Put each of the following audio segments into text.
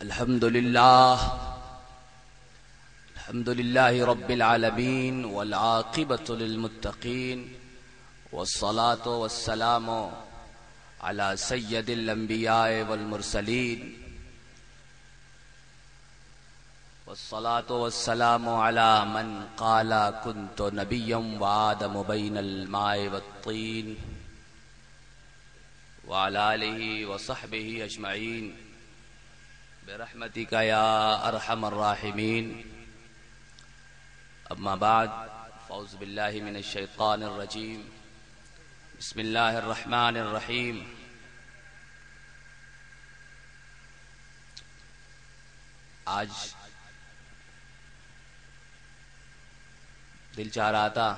الحمد لله رب العالمين والعاقبة للمتقين والصلاة والسلام على سيد الأنبياء والمرسلين والصلاة والسلام على من قال كنت نبيا وآدم بين الماء والطين وعلى آله وصحبه أجمعين برحمتك يا أرحم الراحمين. أما بعد، فأعوذ بالله من الشيطان الرجيم. بسم الله الرحمن الرحيم. آج دل چاہ رہا تھا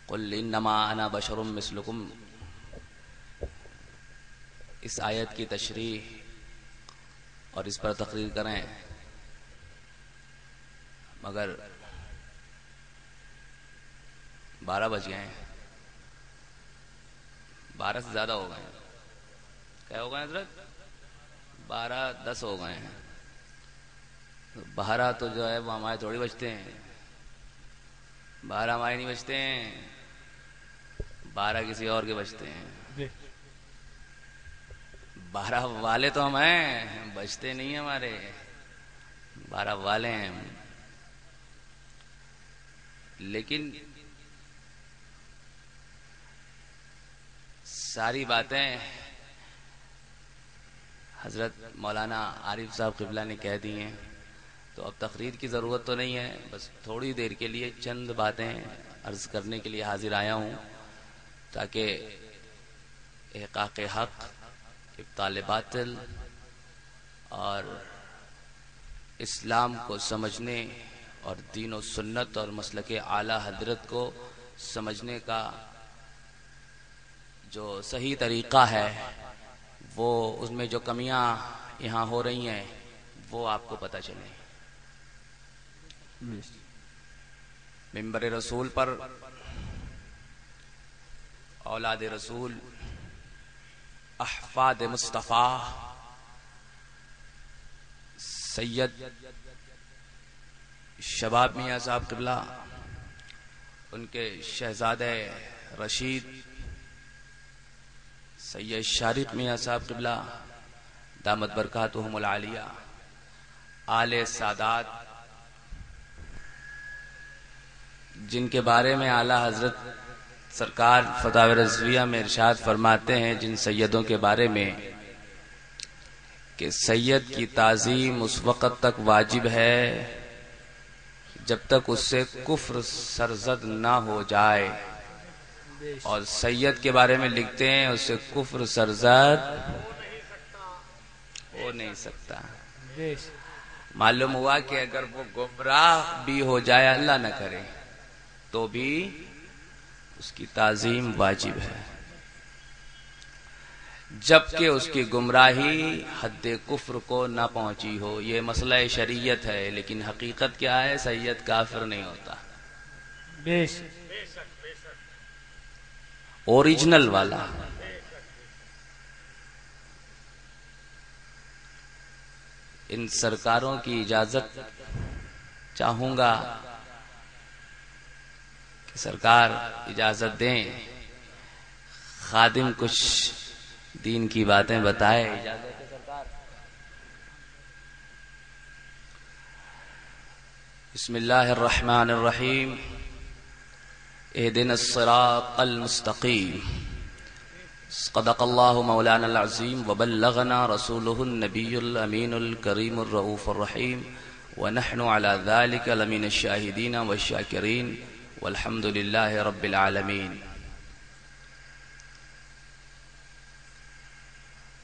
قل انما انا بشر مثلکم، اس آیت کی تشریح اور اس پر تقریر کریں، مگر 12 بج گئے ہیں، 12 سے زیادہ ہو گئے ہیں. کیا ہو گئے حضرت؟ 12:10 ہو گئے ہیں. 12 تو جو ہے وہ ہمارے تھوڑی بجتے ہیں، 12 ہمارے نہیں بجتے ہیں، 12 کسی اور کے بجتے ہیں. 12 والے تو ہم ہیں، بجتے نہیں ہمارے، 12 والے ہیں. لیکن ساری باتیں حضرت مولانا عارف صاحب قبلہ نے کہہ دی ہیں، تو اب تقریر کی ضرورت تو نہیں ہے. بس تھوڑی دیر کے لیے چند باتیں عرض کرنے کے لیے حاضر آیا ہوں، تاکہ احقاق حق، ابطال باطل اور اسلام کو سمجھنے اور دین و سنت اور مسلک اعلی حضرت کو سمجھنے کا جو صحیح طریقہ ہے، وہ اس میں جو کمیاں یہاں ہو رہی ہیں وہ آپ کو پتہ چلے. منبر رسول پر اولاد رسول، احفاد مصطفیٰ سید شباب میاں صاحب قبلہ، ان کے شہزادہ رشید سید شارق میاں صاحب قبلہ دامت برکاتہم العالیہ، آل سادات، جن کے بارے میں اعلی حضرت سرکار فتاوی رضویہ میں ارشاد فرماتے ہیں، جن سیدوں کے بارے میں کہ سید کی تعظیم اس وقت تک واجب ہے جب تک اس سے کفر سرزد نہ ہو جائے، اور سید کے بارے میں لکھتے ہیں اس سے کفر سرزد ہو نہیں سکتا. معلوم ہوا کہ اگر وہ گمراہ بھی ہو جائے، اللہ نہ کرے، تو بھی اس کی تعظیم واجب ہے، جبکہ اس کی گمراہی حد کفر کو نہ پہنچی ہو. یہ مسئلہ شریعت ہے، لیکن حقیقت کیا ہے؟ سید کافر نہیں ہوتا، اوریجنل والا. ان سرکاروں کی اجازت چاہوں گا کہ سرکار اجازت دیں، خادم کچھ دین کی باتیں بتائے. اجازت ہے سرکار؟ بسم اللہ الرحمن الرحیم. اهدنا الصراط المستقیم. صدق اللہ مولانا العظیم وبلغنا رسوله النبی الامین الکریم الرؤوف الرحیم، ونحن على ذلك لمن الشاہدین والشاکرین، والحمد للہ رب العالمین.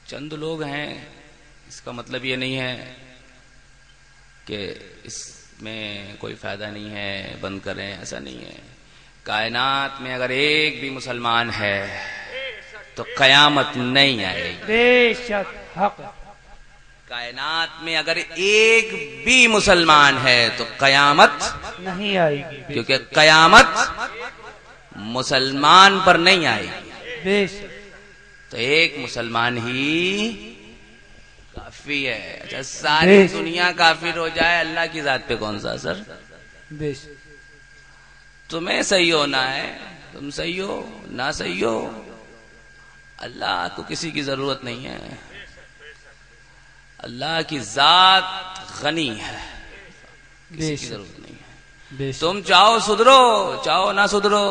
چند لوگ ہیں، اس کا مطلب یہ نہیں ہے کہ اس میں کوئی فائدہ نہیں ہے، بند کریں، ایسا نہیں ہے. کائنات میں اگر ایک بھی مسلمان ہے تو قیامت نہیں آئے گی. بے شک حق. کائنات میں اگر ایک بھی مسلمان ہے تو قیامت نہیں آئے گی، کیونکہ قیامت مسلمان پر نہیں آئے گی. بے شک. تو ایک مسلمان ہی کافی ہے. اچھا ساری دنیا کافر ہو جائے اللہ کی ذات پہ کون سا اثر؟ تمہیں صحیح ہونا ہے، تم صحیح ہو نہ صحیح ہو، اللہ کو کسی کی ضرورت نہیں ہے. اللہ کی ذات غنی ہے، کسی کی ضرورت نہیں ہے. تم چاہو سدھرو چاہو نہ سدھرو،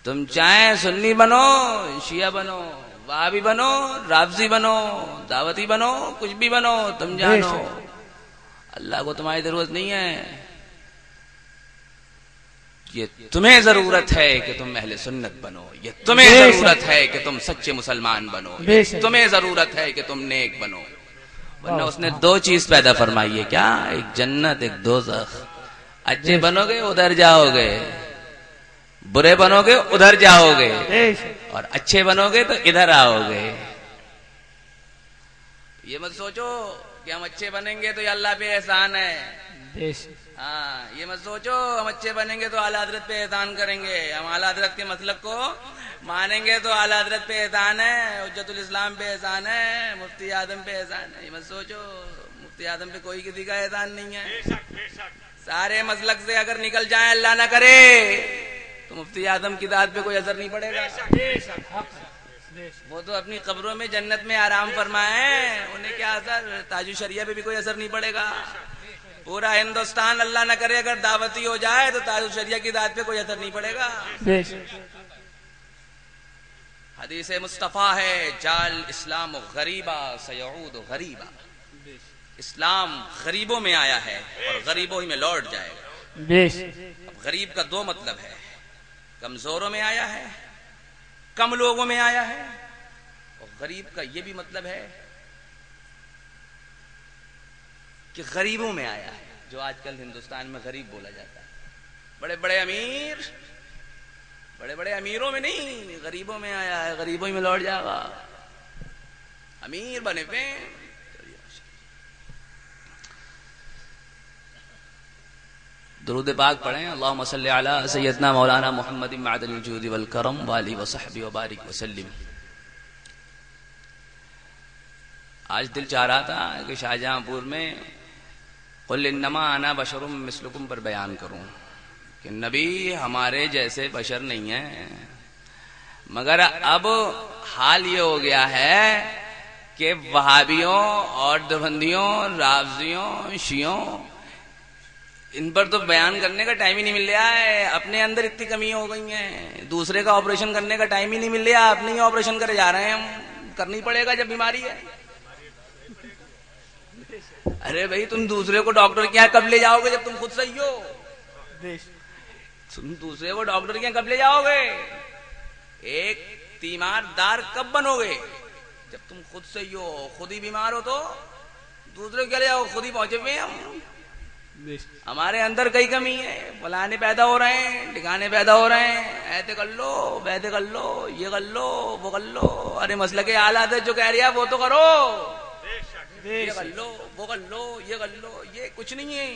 تم چاہیں سنی بنو شیعہ بنو وہابی بنو رافضی بنو دعوتی بنو کچھ بھی بنو، تم جانو اللہ کو تمہاری ضرورت نہیں ہے. یہ تمہیں ضرورت ہے کہ تم اہل سنت بنو، یہ تمہیں ضرورت ہے کہ تم سچے مسلمان بنو، تمہیں ضرورت ہے کہ تم نیک بنو. ورنہ اس نے دو چیز پیدا فرمائی ہے کیا؟ ایک جنت ایک دوزخ. اچھے بنو گے ادھر جاؤ گے، برے بنو گے ادھر جاؤ گے، اور اچھے بنو گے تو ادھر آؤ گے. یہ مت سوچو کہ ہم اچھے بنیں گے تو یہ اللہ پہ احسان ہے. ہاں یہ مت سوچو ہم اچھے بنیں گے تو اعلیٰ حضرت پہ احسان کریں گے، ہم اعلیٰ حضرت کے مسلک کو مانیں گے تو اعلیٰ حضرت پہ احسان ہے، حجت الاسلام پہ احسان ہے، مفتی اعظم پہ احسان ہے. یہ مت سوچو مفتی اعظم پہ کوئی کسی کا احسان نہیں ہے. سارے مسلک سے اگر نکل جائیں اللہ نہ کرے تو مفتی اعظم کی ذات پہ کوئی اثر نہیں پڑے گا. وہ تو اپنی قبروں میں جنت میں آرام فرمائیں، انہیں کیا اثر؟ تاج الشریعہ پہ بھی کوئی اثر نہیں پڑے گا. پورا ہندوستان اللہ نہ کرے اگر دعوتی ہو جائے تو تاج الشریعہ کی ذات پہ کوئی اثر نہیں پڑے گا. حدیث مصطفیٰ ہے جال اسلام غریبا سیعود غریبا. اسلام غریبوں میں آیا ہے اور غریبوں ہی میں لوٹ جائے گا. اب غریب کا دو مطلب ہے، کمزوروں میں آیا ہے، کم لوگوں میں آیا ہے، اور غریب کا یہ بھی مطلب ہے کہ غریبوں میں آیا ہے. جو آج کل ہندوستان میں غریب بولا جاتا ہے، بڑے بڑے امیر، بڑے بڑے امیروں میں نہیں، غریبوں میں آیا ہے، غریبوں ہی میں لوٹ جائے گا. امیر بنے پہ درود پاک پڑھیں. اللہم صلی علی سیدنا مولانا محمد معدن الجود والکرم والی وصحبہ وبارک وسلم. آج دل چاہ رہا تھا کہ شاہجہاں پور میں قل انما انا بشر مثلکم پر بیان کروں کہ نبی ہمارے جیسے بشر نہیں ہیں، مگر اب حال یہ ہو گیا ہے کہ وہابیوں اور دیوبندیوں رافضیوں شیعوں ان پر تو بیان کرنے کا ٹائم ہی نہیں مل رہا ہے. اپنے اندر اتنی کمی ہو گئی ہیں، دوسرے کا آپریشن کرنے کا ٹائم ہی نہیں مل رہا، اپنے ہی آپریشن کرے جا رہے ہیں. ہم کرنی پڑے گا جب بیماری ہے. ارے بھائی تم دوسرے کو ڈاکٹر کے یہاں کب لے جاؤ گے جب تم خود صحیح ہو؟ تم دوسرے کو ڈاکٹر کے یہاں کب لے جاؤ گے؟ ایک تیماردار کب بنو گے؟ جب تم خود صحیح ہو. خود ہی بیمار ہو تو دوسرے کو کیا لے جاؤ؟ خود ہی پہنچے ہوئے ہم. ہمارے اندر کئی کمی ہے، فلانے پیدا ہو رہے ہیں، ٹھکانے پیدا ہو رہے ہیں، ایسے کر لو ویسے کر لو، یہ کر لو وہ کر لو. ارے مسلک اعلیٰ حضرت جو کہہ رہی ہے وہ تو کرو، یہ کر لو وہ کر لو یہ کر لو. یہ کچھ نہیں ہے.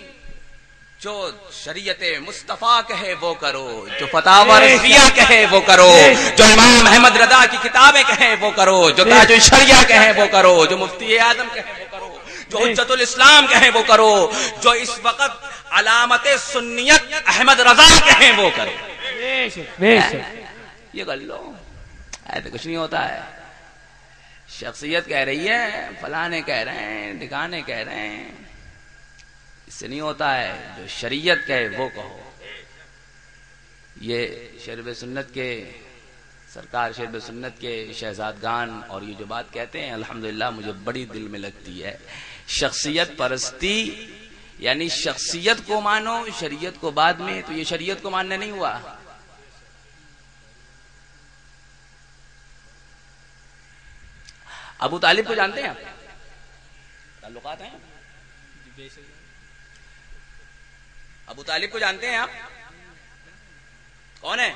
جو شریعت مصطفیٰ کہے وہ کرو، جو فتاوی رضویہ کہے وہ کرو، جو امام احمد رضا کی کتابیں کہیں وہ کرو، جو تاج الشریعہ کہیں وہ کرو، جو مفتی اعظم کہیں وہ کرو، جو حجت الاسلام کہیں وہ کرو، جو اس وقت علامت سنیت احمد رضا کہیں وہ کرو. یہ کر لو. ایسے کچھ نہیں ہوتا ہے. شخصیت کہہ رہی ہے، فلانے کہہ رہے ہیں، ٹھکانے کہہ رہے ہیں، اس سے نہیں ہوتا ہے. جو شریعت کہے وہ کہو. یہ شرب سنت کے سرکار شرب سنت کے شہزادگان اور یہ جو بات کہتے ہیں الحمدللہ مجھے بڑی دل میں لگتی ہے. شخصیت پرستی یعنی شخصیت کو مانو شریعت کو بعد میں، تو یہ شریعت کو ماننا نہیں ہوا. ابو طالب کو جانتے ہیں آپ؟ تعلقات ہیں. ابو طالب کو جانتے ہیں آپ؟ کون ہے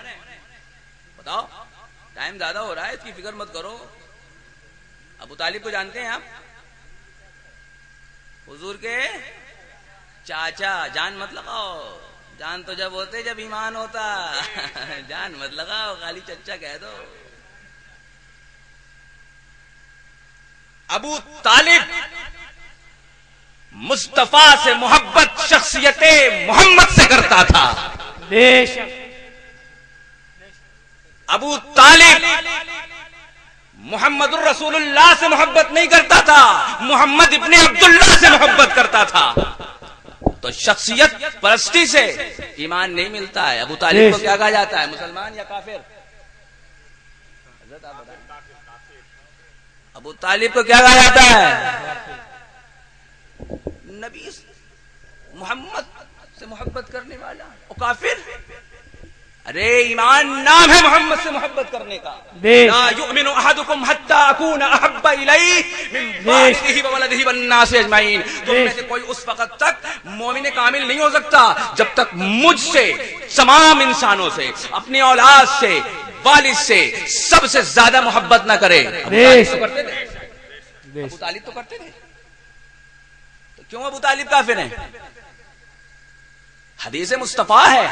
بتاؤ؟ ٹائم زیادہ ہو رہا ہے، اس کی فکر مت کرو. ابو طالب کو جانتے ہیں آپ؟ حضور کے چاچا. جان مت لگاؤ، جان تو جب ہوتے جب ایمان ہوتا. جان مت لگاؤ، خالی چچا کہہ دو. ابو طالب مصطفیٰ سے محبت شخصیت محمد سے کرتا تھا. بے شک. ابو طالب محمد الرسول اللہ سے محبت نہیں کرتا تھا, محمد ابن عبداللہ سے محبت کرتا تھا. تو شخصیت پرستی سے ایمان نہیں ملتا ہے. ابو طالب کو کیا کہا جاتا ہے, مسلمان یا کافر؟ ابو طالب کو کیا کہا جاتا ہے؟ نبی محمد سے محبت کرنے والا. اور کافر؟ ارے ایمان نام ہے محمد سے محبت کرنے کا. لا یؤمن احدکم حتی اکون احب الیہ من والدہ وولدہ والناس اجمعین. تم میں سے کوئی اس وقت تک مومن کامل نہیں ہو سکتا جب تک مجھ سے, تمام انسانوں سے, اپنی اولاد سے, والد سے سب سے زیادہ محبت نہ کرے. ابو طالب تو کرتے تھے. تو کیوں ابو طالب کافر ہیں؟ حدیث مصطفیٰ ہے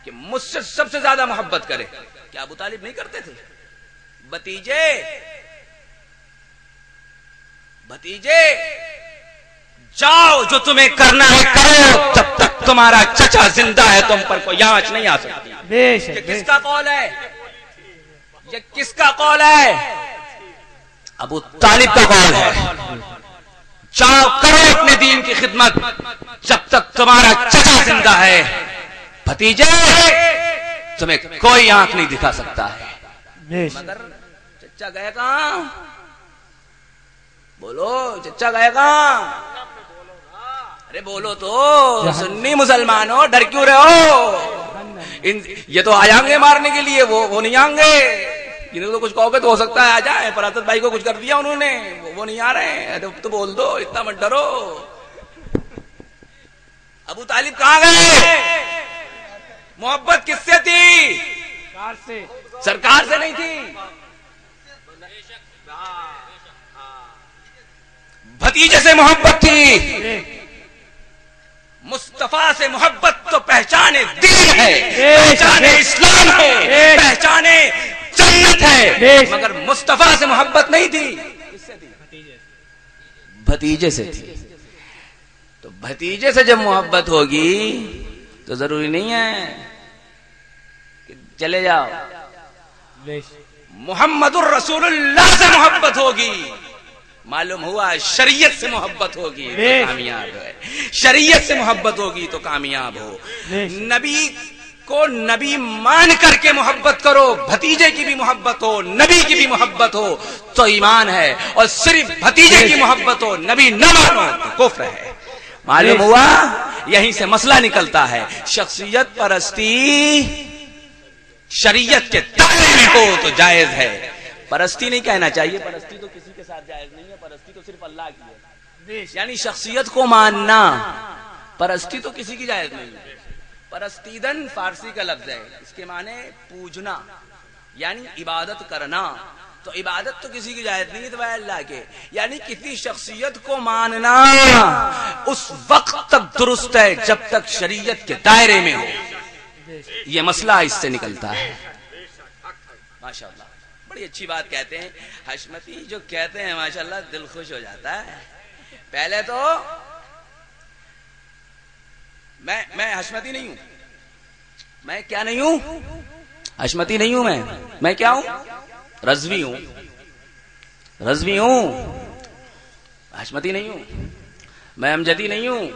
کہ مجھ سے سب سے زیادہ محبت کرے. کیا ابو طالب نہیں کرتے تھے؟ بھتیجے جاؤ, جو تمہیں کرنا ہے کرو, جب تک تمہارا چچا زندہ ہے تم پر کوئی آنچ نہیں آ سکتی. یہ کس کا قول ہے؟ یہ کس کا قول ہے؟ ابو طالب کا قول ہے. جاؤ کرو اپنے دین کی خدمت جب تک تمہارا چچا زندہ ہے. بھتیجے تمہیں کوئی آنکھ نہیں دکھا سکتا ہے. مگر چچا گئے کہاں؟ بولو, چچا گئے کہاں؟ ارے بولو تو. سنی مسلمان ہو, ڈر کیوں رہے ہو؟ یہ تو آئیں گے مارنے کے لیے, وہ نہیں آئیں گے. جنہیں تو کچھ کہو گے تو ہو سکتا ہے آ جائیں. فراست بھائی کو کچھ کر دیا انہوں نے, وہ نہیں آ رہے ہیں. تو بول دو, اتنا مت ڈرو. ابو طالب کہاں گئے؟ محبت کس سے تھی؟ سرکار سے نہیں تھی. بھتیجے سے محبت تھی. مصطفیٰ سے محبت تو پہچان دین ہے, پہچان اسلام ہے, پہچان جنت ہے. مگر مصطفیٰ سے محبت نہیں تھی. بھتیجے سے تھی. تو بھتیجے سے جب محبت ہوگی تو ضروری نہیں ہے کہ چلے جاؤ. محمد الرسول اللہ سے محبت ہوگی, معلوم ہوا شریعت سے محبت ہوگی تو کامیاب ہے. شریعت سے محبت ہوگی تو کامیاب ہو. نبی کو نبی مان کر کے محبت کرو, بھتیجے کی بھی محبت ہو, نبی کی بھی محبت ہو تو ایمان ہے. اور صرف بھتیجے کی محبت ہو, نبی نہ مانو تو کفر ہے. معلوم ہوا یہیں سے مسئلہ نکلتا ہے. شخصیت پرستی شریعت کے دائرے میں ہو تو جائز ہے. پرستی نہیں کہنا چاہیے, پرستی تو کسی کے ساتھ جائز نہیں ہے. پرستی تو صرف اللہ کی ہے. یعنی شخصیت کو ماننا, پرستی تو کسی کی جائز نہیں ہے. پرستیدن فارسی کا لفظ ہے, اس کے معنی پوجنا یعنی عبادت کرنا. تو عبادت تو کسی کی جائز نہیں ہے سوائے اللہ کے. یعنی کسی شخصیت کو ماننا اس وقت تک درست ہے جب تک شریعت کے دائرے میں ہو. یہ مسئلہ اس سے نکلتا ہے. ماشاءاللہ بڑی اچھی بات کہتے ہیں حشمتی, جو کہتے ہیں ماشاءاللہ دل خوش ہو جاتا ہے. پہلے تو میں حشمتی نہیں ہوں. میں کیا نہیں ہوں؟ حشمتی نہیں ہوں. میں کیا ہوں؟ رضوی ہوں. رضوی ہوں, حشمتی نہیں ہوں. میں امجدی نہیں ہوں,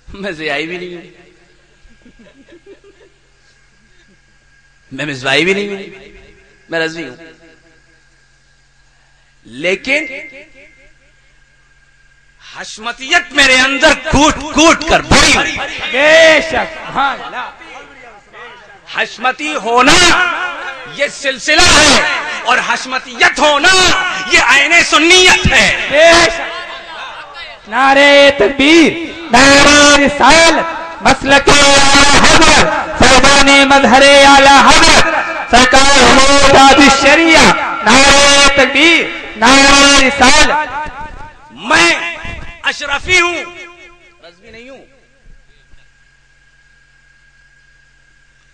میں زیائی بھی نہیں ہوں, میں مصباحی بھی نہیں ہوں, میں رضوی ہوں. لیکن حشمتیت میرے اندر کوٹ کوٹ کر بڑی. بے شک سبحان اللہ. حشمتی ہونا یہ سلسلہ ہے, اور حشمتیت ہونا یہ عین سنیت ہے. بے شک. نعرہ تکبیر, نعرہ رسالت, مسلک حضرت, فیضان مظہر اعلی حضرت سرکار حضرت الشریعہ. نعرہ تکبیر, نعرہ رسالت. میں اشرفی ہوں, رضوی نہیں ہوں.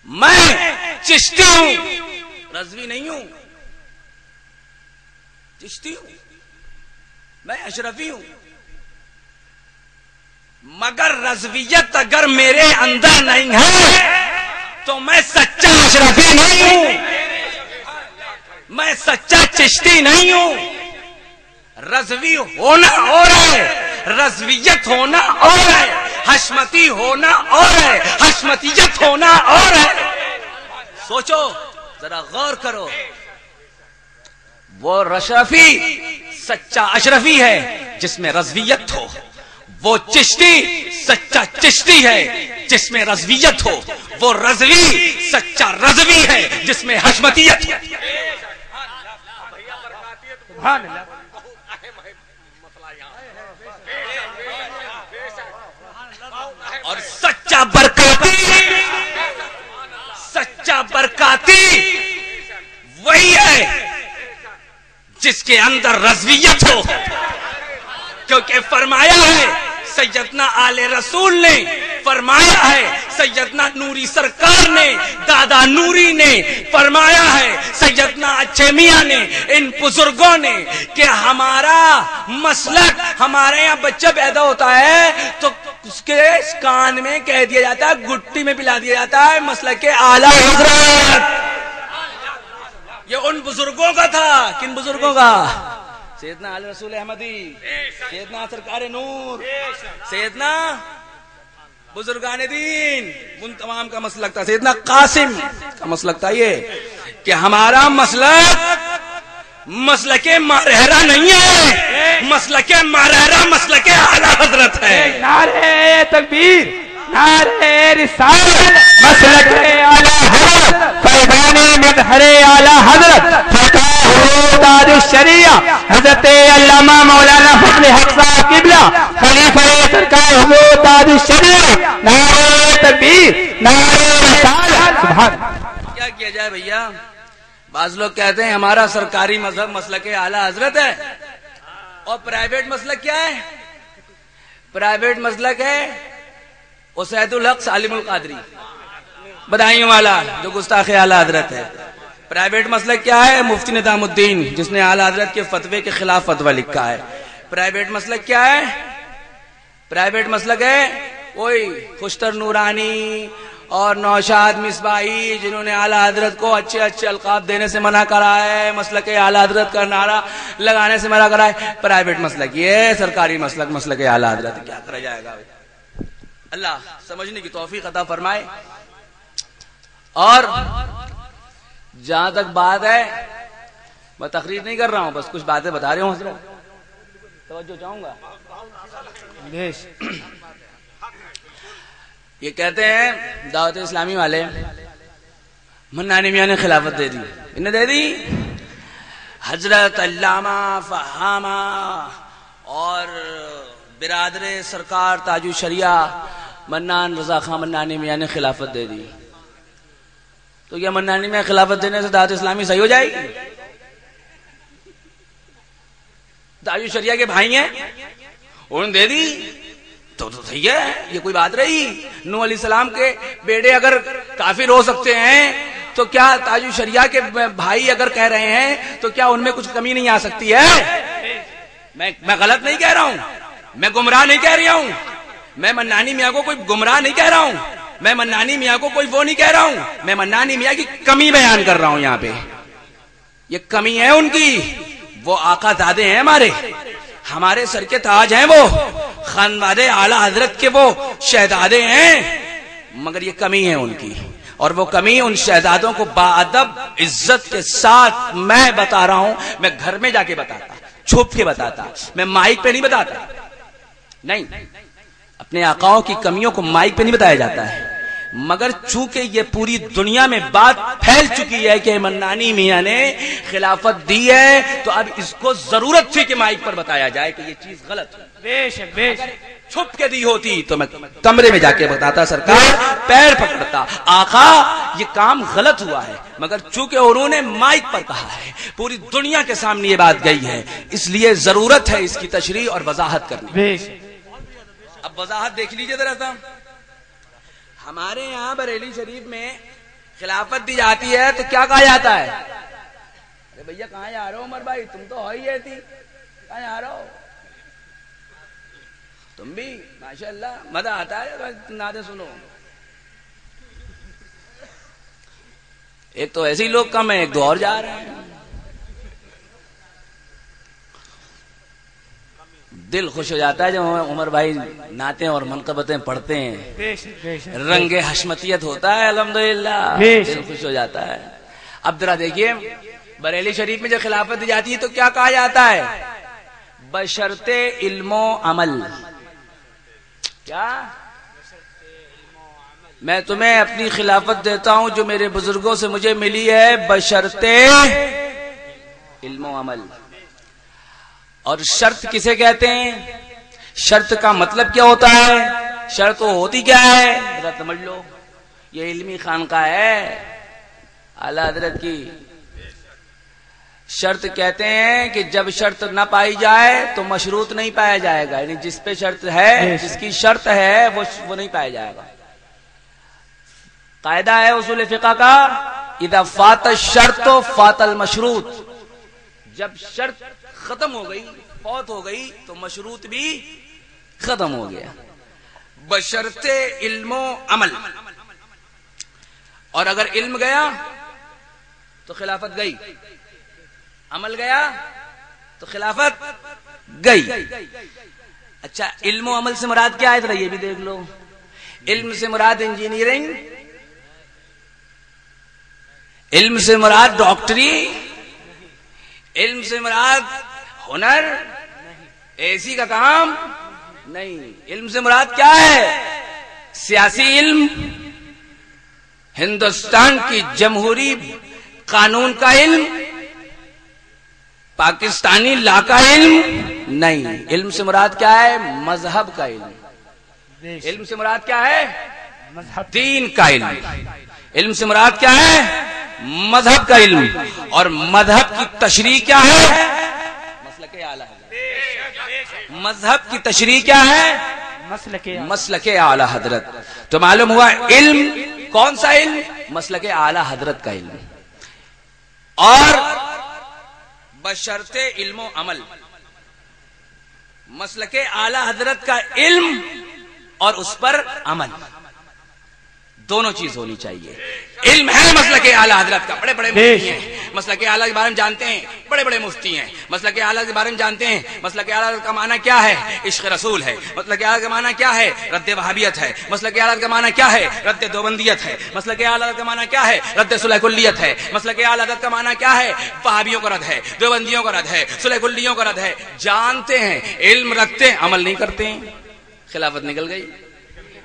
میں چشتی ہوں, رضوی نہیں ہوں. چشتی ہوں. میں اشرفی ہوں، مگر رضویت اگر میرے اندر نہیں ہے تو میں سچا اشرفی نہیں ہوں، میں سچا چشتی نہیں ہوں۔ رضوی ہونا اور ہے، رضویت ہونا اور ہے، حشمتی ہونا اور ہے، حشمتیت ہونا اور ہے۔ سوچو ذرا غور کرو، وہ اشرفی سچا اشرفی ہے جس میں رضویت ہو، وہ چشتی سچا چشتی ہے جس میں رضویت ہو، وہ رضوی سچا رضوی ہے جس میں حشمتیت ہو۔ سبحان اللہ۔ اور سچا برکاتی، سچا برکاتی وہی ہے جس کے اندر رضویت ہو، کیونکہ فرمایا ہے سیدنا آل رسول نے، فرمایا ہے سیدنا نوری سرکار نے، دادا نوری نے، فرمایا ہے سیدنا اچھے میاں نے، ان بزرگوں نے کہ ہمارا مسلک، ہمارے یہاں بچہ پیدا ہوتا ہے تو اس کے کان میں کہہ دیا جاتا ہے، گٹی میں پلا دیا جاتا ہے مسلک اعلیٰ حضرت۔ یہ ان بزرگوں کا تھا، کن بزرگوں کا؟ سیدنا علی رسول احمدی، سیدنا سرکار نور، سیدنا بزرگان دین، ان تمام کا مسلک تھا۔ سیدنا قاسم کا مسلک تھا یہ کہ ہمارا مسلک مارہرہ نہیں ہے، مسلک مارہرہ مسلک اعلیٰ حضرت ہے۔ نعرہ تکبیر، نعرہ رسالت، مسلک اعلیٰ حضرت، فیضان مظہر اعلیٰ حضرت، تاج الشریعہ حضرت علامہ مولانا فضل حق صاحب قبلہ، خلیفہ سرکار حضور تاج الشریعہ، نعرہ تکبیر، نعرہ رسالت۔ سبحان اللہ۔ کیا کیا جائے بھیا؟ بعض لوگ کہتے ہیں ہمارا سرکاری مذہب مسلک اعلیٰ حضرت ہے، اور پرائیویٹ مسلک کیا ہے؟ پرائیویٹ مسلک ہے اسید الحق سالم القادری بدائیوں والا، جو گستاخ اعلیٰ حضرت ہے۔ پرائیویٹ مسلک کیا ہے؟ مفتی نظام الدین، جس نے اعلیٰ حضرت کے فتوے کے خلاف فتویٰ لکھا ہے۔ پرائیویٹ مسلک کیا ہے؟ پرائیویٹ مسلک ہے وہی خوشتر نورانی اور نوشاد مصباحی، جنہوں نے اعلیٰ حضرت کو اچھے اچھے القاب دینے سے منع کرا ہے، مسلک اعلیٰ حضرت کا نعرہ لگانے سے منع کرا ہے۔ پرائیویٹ مسلک یہ ہے، سرکاری مسلک مسلک اعلیٰ حضرت۔ کیا کرا جائے گا؟ اللہ سمجھنے کی توفیق عطا فرمائے۔ اور جہاں تک بات ہے، میں تقریر نہیں کر رہا ہوں، بس کچھ باتیں بتا رہا ہوں، حضرت توجہ چاہوں گا۔ یہ کہتے ہیں دعوت اسلامی والے، منانی میاں نے خلافت دے دی، انہیں دے دی حضرت علامہ فہامہ اور برادر سرکار تاج الشریعہ منان رضا خان منانی میاں نے خلافت دے دی، تو کیا منانی میاں خلافت دینے سے دعوت اسلامی صحیح ہو جائے گی؟ تاج الشریعہ کے بھائی ہیں، انہوں نے دے دی تو صحیح ہے، یہ کوئی بات رہی؟ نوح علیہ السلام کے بیٹے اگر کافر ہو سکتے ہیں تو کیا تاج الشریعہ کے بھائی اگر کہہ رہے ہیں تو کیا ان میں کچھ کمی نہیں آ سکتی ہے؟ میں غلط نہیں کہہ رہا ہوں، میں گمراہ نہیں کہہ رہا ہوں، میں منانی میاں کو کوئی گمراہ نہیں کہہ رہا ہوں، میں منانی میاں کو کوئی وہ نہیں کہہ رہا ہوں، میں منانی میاں کی کمی بیان کر رہا ہوں۔ یہاں پہ یہ کمی ہے ان کی، وہ آقا دادے ہیں ہمارے سر کے تاج ہیں، وہ خانوادے اعلیٰ حضرت کے وہ شہزادے ہیں، مگر یہ کمی ہے ان کی، اور وہ کمی ان شہزادوں کو باادب عزت کے ساتھ میں بتا رہا ہوں۔ میں گھر میں جا کے بتاتا، چھپ کے بتاتا، میں مائک پہ نہیں بتاتا، نہیں، اپنے آقاؤں کی کمیوں کو مائک پہ نہیں بتایا جاتا ہے، مگر چونکہ یہ پوری دنیا میں بات پھیل چکی ہے کہ منانی میاں نے خلافت دی ہے، تو اب اس کو ضرورت تھی کہ مائک پر بتایا جائے کہ یہ چیز غلط ہے۔ بے شک بے شک، چھپ کے دی ہوتی تو میں کمرے میں جا کے بتاتا، سرکار پیر پکڑتا، آقا یہ کام غلط ہوا ہے، مگر چونکہ انہوں نے مائک پر کہا ہے، پوری دنیا کے سامنے یہ بات گئی ہے، اس لیے ضرورت ہے اس کی تشریح اور وضاحت کرنی۔ بے شک۔ اب وضاحت دیکھ لیجئے ذرا سا، ہمارے یہاں بریلی شریف میں خلافت دی جاتی ہے تو کیا کہا جاتا ہے؟ ارے بھیا کہاں جا رہے ہو عمر بھائی، تم تو ہو ہی تھی، کہاں جا رہے ہو؟ تم بھی ماشاءاللہ مزہ آتا ہے نعتیں سنو. ایک تو ایسے ہی لوگ کم ہیں, ایک دو اور جا رہے ہیں. دل خوش ہو جاتا ہے جب عمر بھائی نعتیں اور منقبتیں پڑھتے ہیں, رنگ حشمتیت ہوتا ہے الحمدللہ, دل خوش ہو جاتا ہے. اب ذرا دیکھیے بریلی شریف میں جب خلافت دی جاتی ہے تو کیا کہا جاتا ہے؟ بشرط علم و عمل. کیا؟ میں تمہیں اپنی خلافت دیتا ہوں جو میرے بزرگوں سے مجھے ملی ہے, بشرط علم و عمل. اور شرط کسے کہتے ہیں؟ شرط کا مطلب کیا ہوتا ہے؟ شرط ہوتی کیا ہے ذرا سمجھ لو. یہ علمی خانقاہ ہے اعلی حضرت کی. شرط کہتے ہیں کہ جب شرط نہ پائی جائے تو مشروط نہیں پایا جائے گا, یعنی جس پہ شرط ہے, جس کی شرط ہے وہ نہیں پایا جائے گا. قاعدہ ہے اصول فقہ کا, اذا فات الشرط فات المشروط. جب شرط ختم ہو گئی, فوت ہو گئی, تو مشروط بھی ختم ہو گیا. بشرط علم و عمل. اور اگر علم گیا تو خلافت گئی, عمل گیا تو خلافت گئی. اچھا, علم و عمل سے مراد کیا ہے ذرا یہ بھی دیکھ لو. علم سے مراد انجینئرنگ, علم سے مراد ڈاکٹری, علم سے مراد ہنر, اے سی کا کام نہیں. علم سے مراد کیا ہے؟ سیاسی علم, ہندوستان کی جمہوری قانون کا علم, پاکستانی لا کا علم نہیں. علم سے مراد کیا ہے؟ مذہب کا علم. علم سے مراد کیا ہے؟ دین کا علم. علم سے مراد کیا ہے؟ مذہب کا علم. اور مذہب کی تشریح کیا ہے؟ مسلک اعلی حضرت. مذہب کی تشریح کیا ہے؟ مسلک اعلی حضرت. تو معلوم ہوا علم کون سا علم؟ مسلک اعلی حضرت کا علم. اور بشرط علم و عمل, مسلک اعلی حضرت کا علم اور اس پر عمل, دونوں چیز ہونی چاہیے. علم ہے مسلک اعلی حضرت کا, بڑے بڑے مفتی ہیں مسلک اعلی کے بارے میں جانتے ہیں, بڑے بڑے مفتی ہیں مسلک اعلی کے بارے میں جانتے ہیں. مسلک اعلی کا معنی کیا ہے؟ عشق رسول ہے. مسلک اعلی کا معنی کیا ہے؟ رد وہابیت ہے. مسلک اعلی کا معنی کیا ہے؟ رد دیوبندیت ہے. مسلک اعلی کا معنی کیا ہے؟ رد صلح کلیت ہے. مسلک اعلی کا معنی کیا ہے؟ وہابیوں کا رد ہے, دیوبندیوں کا رد ہے, صلح کلیوں کا رد ہے. جانتے ہیں, علم رکھتے ہیں, عمل نہیں کرتے ہیں, خلافت نکل گئی.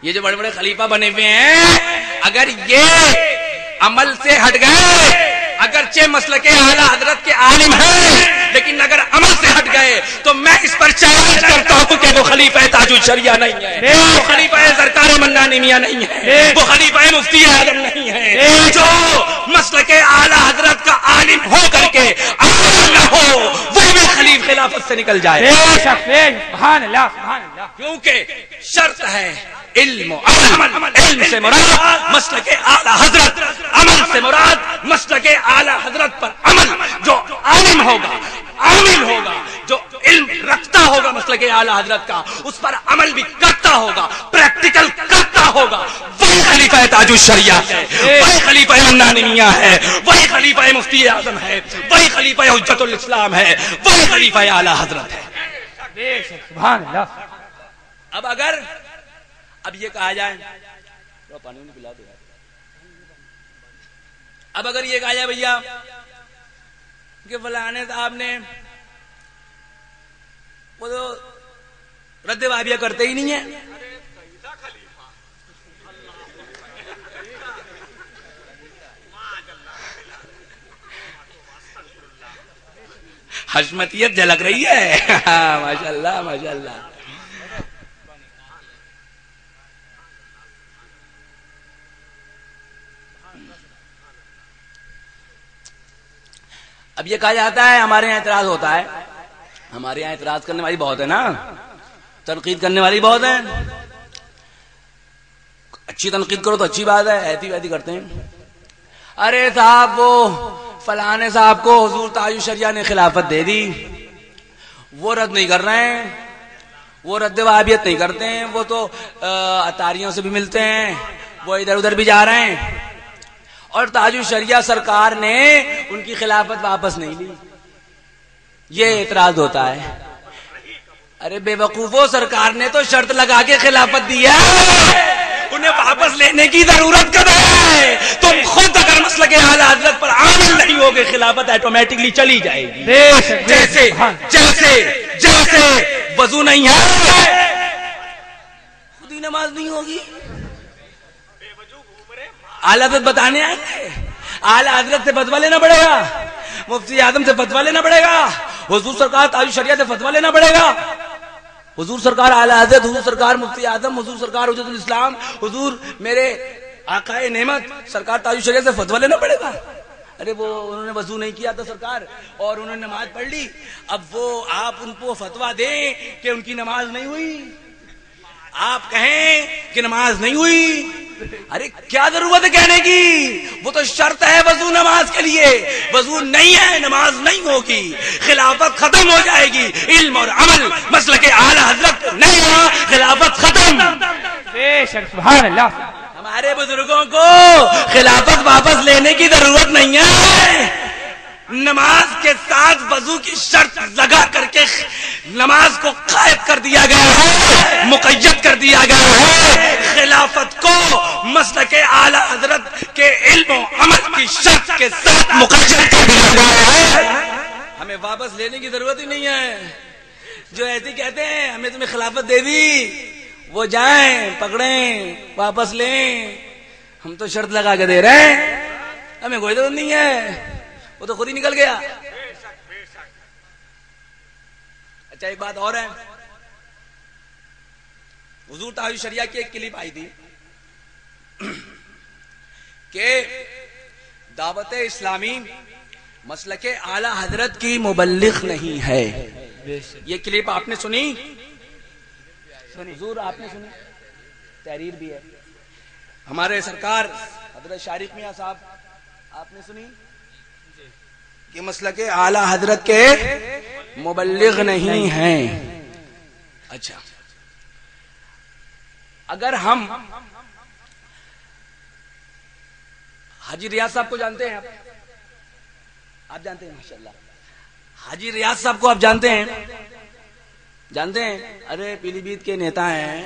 یہ جو بڑے بڑے خلیفہ بنے ہوئے ہیں, اگر یہ عمل سے ہٹ گئے, اگرچہ مسلک اعلی حضرت کے عالم ہیں, لیکن اگر عمل سے ہٹ گئے تو میں اس پر چیلنج کرتا ہوں کہ وہ خلیفہ تاج الشریعہ نہیں ہے, وہ خلیفہ سرکار منانی میاں نہیں ہے, وہ خلیفہ مفتی اعظم نہیں ہے. جو مسلک اعلی حضرت کا عالم ہو کر کے عمل نہ ہو, وہ بھی خلافت سے نکل جائے. سبحان اللہ, سبحان اللہ. کیونکہ شرط ہے علم و عمل. علم سے مراد مسلک اعلی حضرت, عمل سے مراد مسلک اعلی حضرت پر عمل. جو عالم ہوگا, عامل ہوگا, جو علم رکھتا ہوگا مسلک اعلی حضرت کا, اس پر عمل بھی کرتا ہوگا, پریکٹیکل کرتا ہوگا, وہی خلیفہ تاج الشریعہ ہے, وہی خلیفہ منانی میاں ہے, وہی خلیفہ مفتی اعظم ہے, وہی خلیفہ حجت الاسلام ہے, وہی خلیفہ اعلی حضرت ہے. سبحان اللہ. اب اگر اب یہ کہا جائے, پانی نہیں پلا دو, اب اگر یہ کہا جائے بھیا کہ فلانے صاحب نے وہ تو رد وہابیہ کرتے ہی نہیں ہیں, حشمتیت جھلک رہی ہے. ماشاء اللہ, ماشاء اللہ. اب یہ کہا جاتا ہے ہمارے یہاں اعتراض ہوتا ہے, ہمارے یہاں اعتراض کرنے والی بہت ہے نا, تنقید کرنے والی بہت ہے. اچھی تنقید کرو تو اچھی بات ہے, ایسی ویسی کرتے ہیں. ارے صاحب وہ فلانے صاحب کو حضور تاج الشریعہ نے خلافت دے دی, وہ رد نہیں کر رہے ہیں, وہ رد وہابیت نہیں کرتے ہیں، وہ تو اطاریوں سے بھی ملتے ہیں، وہ ادھر ادھر بھی جا رہے ہیں، اور تاج الشریعہ سرکار نے ان کی خلافت واپس نہیں لی، یہ اعتراض ہوتا ہے۔ ارے بے وقوفو، سرکار نے تو شرط لگا کے خلافت دی ہے، انہیں واپس لینے کی ضرورت کب ہے؟ تم خود اگر مسلک اعلی حضرت پر عامل نہیں ہوگے، خلافت آٹومیٹکلی چلی جائے گی۔ جیسے جیسے جیسے وضو نہیں ہے خود ہی نماز نہیں ہوگی۔ اعلی حضرت بتانے آئیں گے، اعلی حضرت سے فتویٰ لینا پڑے گا، مفتی اعظم سے فتویٰ لینا پڑے گا، حضور سرکار تاج الشریعہ سے فتویٰ لینا پڑے گا، حضور سرکار اعلی حضرت، حضور سرکار مفتی اعظم، حضور سرکار حجت الاسلام، حضور میرے آقا نعمت سرکار تاج الشریعہ سے فتویٰ لینا پڑے گا۔ ارے وہ انہوں نے وضو نہیں کیا تھا سرکار، اور انہوں نے نماز پڑھ لی، اب وہ آپ ان کو فتویٰ دیں کہ ان کی نماز نہیں ہوئی، آپ کہیں کہ نماز نہیں ہوئی، ارے کیا ضرورت ہے کہنے کی؟ وہ تو شرط ہے وضو نماز کے لیے، وضو نہیں ہے نماز نہیں ہوگی، خلافت ختم ہو جائے گی، علم اور عمل مسلک اعلی حضرت نہیں ہوا، خلافت ختم۔ بے شک سبحان اللہ۔ ہمارے بزرگوں کو خلافت واپس لینے کی ضرورت نہیں ہے، نماز کے ساتھ وضو کی شرط لگا کر کے نماز کو قائد کر دیا گیا ہے، مقید کر دیا گیا ہے، خلافت کو مسلک اعلی حضرت کے علم و عمل کی شرط کے ساتھ مقید کر دیا گیا ہے، ہمیں واپس لینے کی ضرورت ہی نہیں ہے۔ جو ایسے کہتے ہیں ہمیں تمہیں خلافت دے دی، وہ جائیں پکڑیں واپس لیں، ہم تو شرط لگا کے دے رہے ہیں، ہمیں کوئی ضرورت نہیں ہے، وہ تو خود ہی نکل گیا۔ اچھا ایک بات اور ہے، حضور تاج الشریعہ کی ایک کلپ آئی تھی کہ دعوت اسلامی مسلک اعلی حضرت کی مبلغ نہیں ہے، یہ کلپ آپ نے سنی؟ حضور آپ نے سنی؟ تحریر بھی ہے، ہمارے سرکار حضرت شارق میاں صاحب آپ نے سنی کہ مسلک اعلی حضرت کے مبلغ نہیں ہیں۔ اچھا اگر ہم حاجی ریاض صاحب کو جانتے ہیں، آپ جانتے ہیں ماشاءاللہ، حاجی ریاض صاحب کو آپ جانتے ہیں؟ جانتے ہیں؟ ارے پیلی بھیت کے نیتا ہیں،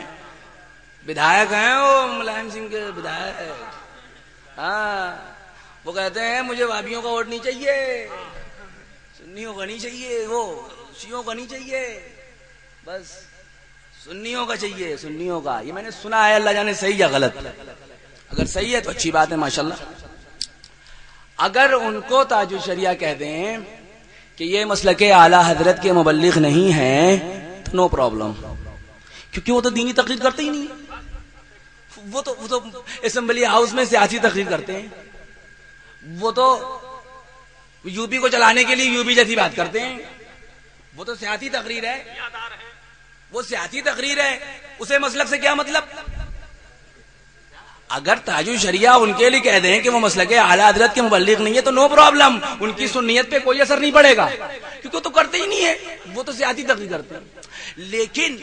بدھائک ہیں، وہ ملائم سنگھ کے بدھائک، ہاں وہ کہتے ہیں مجھے وابیوں کا ووٹ نہیں چاہیے، سنیوں کا نہیں چاہیے، وہ شیعوں کا نہیں چاہیے، بس سنیوں کا چاہیے، سنیوں کا۔ یہ میں نے سنا ہے، اللہ جانے صحیح یا غلط، اگر صحیح ہے تو اچھی بات ہے ماشاءاللہ۔ اگر ان کو تاج الشریعہ کہہ دیں کہ یہ مسلک اعلی حضرت کے مبلغ نہیں ہیں تو نو پرابلم، کیونکہ وہ تو دینی تقریر کرتے ہی نہیں، وہ تو اسمبلی ہاؤس میں سیاسی تقریر کرتے ہیں، وہ تو یو پی کو چلانے کے لیے یو پی جیسی بات کرتے ہیں، وہ تو سیاسی تقریر ہے، وہ سیاسی تقریر ہے، اسے مسلک سے کیا مطلب؟ اگر تاج الشریعہ ان کے لیے کہہ دیں کہ وہ مسلک اعلی حضرت کے مبلغ نہیں ہے تو نو پرابلم، ان کی سنیت پہ کوئی اثر نہیں پڑے گا، کیونکہ وہ تو کرتے ہی نہیں ہے، وہ تو سیاسی تقریر کرتے ہیں۔ لیکن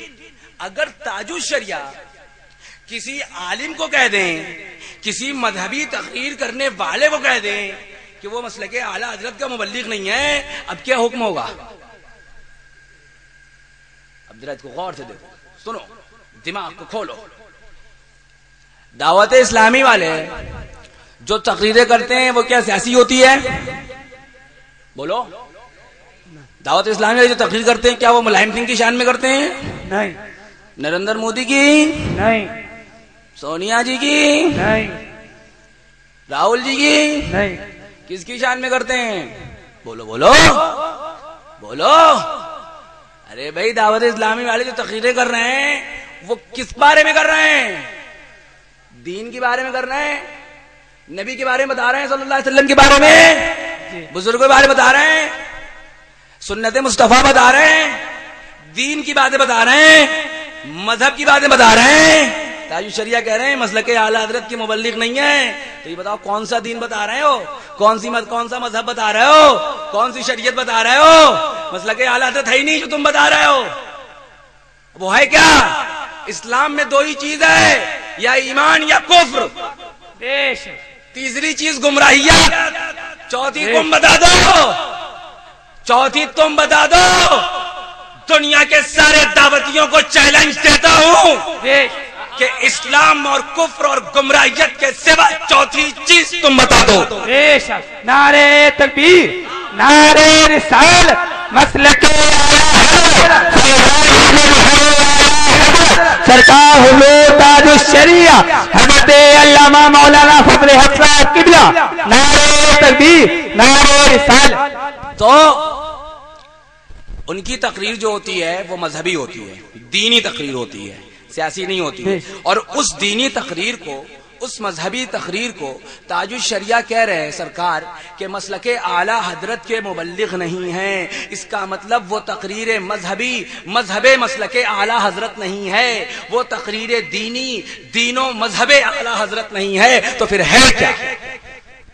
اگر تاج الشریعہ کسی عالم کو کہہ دیں، کسی مذہبی تقریر کرنے والے کو کہہ دیں کہ وہ مسلک اعلی حضرت کا مبلغ نہیں ہے، اب کیا حکم ہوگا؟ اب ذرا اس کو غور سے دیکھو، سنو، دماغ کو کھولو۔ دعوت اسلامی والے جو تقریریں کرتے ہیں وہ کیا سیاسی ہوتی ہے؟ بولو، دعوت اسلامی والے جو تقریر کرتے ہیں کیا وہ ملائم سنگھ کی شان میں کرتے ہیں؟ نہیں۔ نریندر مودی کی نہیں۔ سونیا جی کی نہیں۔ راہل جی کی نہیں۔ کس کی شان میں کرتے ہیں؟ بولو بولو بولو۔ ارے بھائی دعوت اسلامی والے جو تقریریں کر رہے ہیں وہ کس بارے میں کر رہے ہیں؟ دین کے بارے میں کر رہے ہیں، نبی کے بارے میں بتا رہے ہیں، صلی اللہ علیہ وسلم کے بارے میں، بزرگوں کے بارے میں بتا رہے ہیں، سنت مصطفیٰ بتا رہے ہیں، دین کی باتیں بتا رہے ہیں، مذہب کی باتیں بتا رہے ہیں۔ تاج الشریعہ کہہ رہے ہیں مسلک اعلی حضرت کی مبلغ نہیں ہے، تو یہ بتاؤ کون سا دین بتا رہے ہو، کون سا مذہب بتا رہے ہو، کون سی شریعت بتا رہے ہو؟ مسلک اعلی حضرت ہے ہی نہیں جو تم بتا رہے ہو، وہ ہے کیا؟ اسلام میں دو ہی چیز ہے، یا ایمان یا کفر، تیسری چیز گمراہیت، چوتھی تم بتا دو، چوتھی تم بتا دو۔ دنیا کے سارے دعوتیوں کو چیلنج دیتا ہوں کہ اسلام اور کفر اور گمراہیت کے سوا چوتھی چیز تم بتا دو۔ نعرے تکبیر، نعرے رسالت، مسلک سرکار حضور تاج الشریعہ حضرت علامہ مولانا فضل حق صاحب قبلہ، نعرے تکبیر، نعرے رسالت۔ تو ان کی تقریر جو ہوتی ہے وہ مذہبی ہوتی ہے، دینی تقریر ہوتی ہے، سیاسی نہیں ہوتی ہے۔ اور اس دینی تقریر کو، اس مذہبی تقریر کو تاج الشریعہ کہہ رہے ہیں سرکار کہ مسلک اعلی حضرت کے مبلغ نہیں ہیں۔ اس کا مطلب وہ تقریر مذہبی، مذہب مسلک اعلی حضرت نہیں ہے، وہ تقریر دینی، دین و مذہب اعلی حضرت نہیں ہے۔ تو پھر ہے کیا؟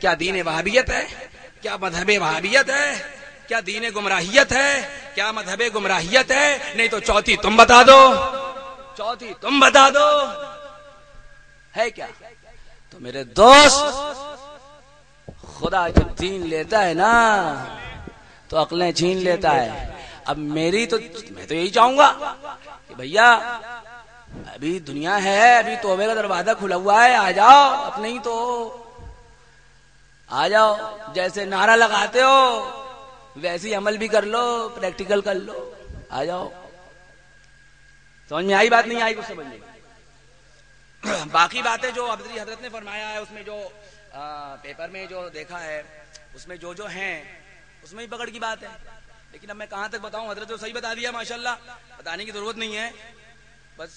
کیا دین وہابیت ہے؟ کیا مذہب وہابیت ہے؟ کیا دین گمراہیت ہے؟ کیا مذہب گمراہیت ہے؟ نہیں تو چوتھی تم بتا دو، چوتھی تم بتا دو، ہے کیا؟ تو میرے دوست، خدا جب دین لیتا ہے نا تو عقلیں چھین لیتا ہے۔ اب میری تو، میں تو یہی چاہوں گا کہ بھیا ابھی دنیا ہے، ابھی توبے کا دروازہ کھلا ہوا ہے، آ جاؤ، اپنے ہی تو آ جاؤ، جیسے نعرہ لگاتے ہو ویسے ہی عمل بھی کر لو، پریکٹیکل کر لو، آ جاؤ۔ سمجھ میں آئی بات؟ نہیں آئی کچھ سمجھ میں؟ باقی باتیں جو عبدری حضرت نے فرمایا ہے، اس میں جو پیپر میں جو دیکھا ہے، اس میں جو ہیں اس میں ہی پکڑ کی بات ہے، لیکن اب میں کہاں تک بتاؤں؟ حضرت تو صحیح بتا دیا ماشاءاللہ، بتانے کی ضرورت نہیں ہے۔ بس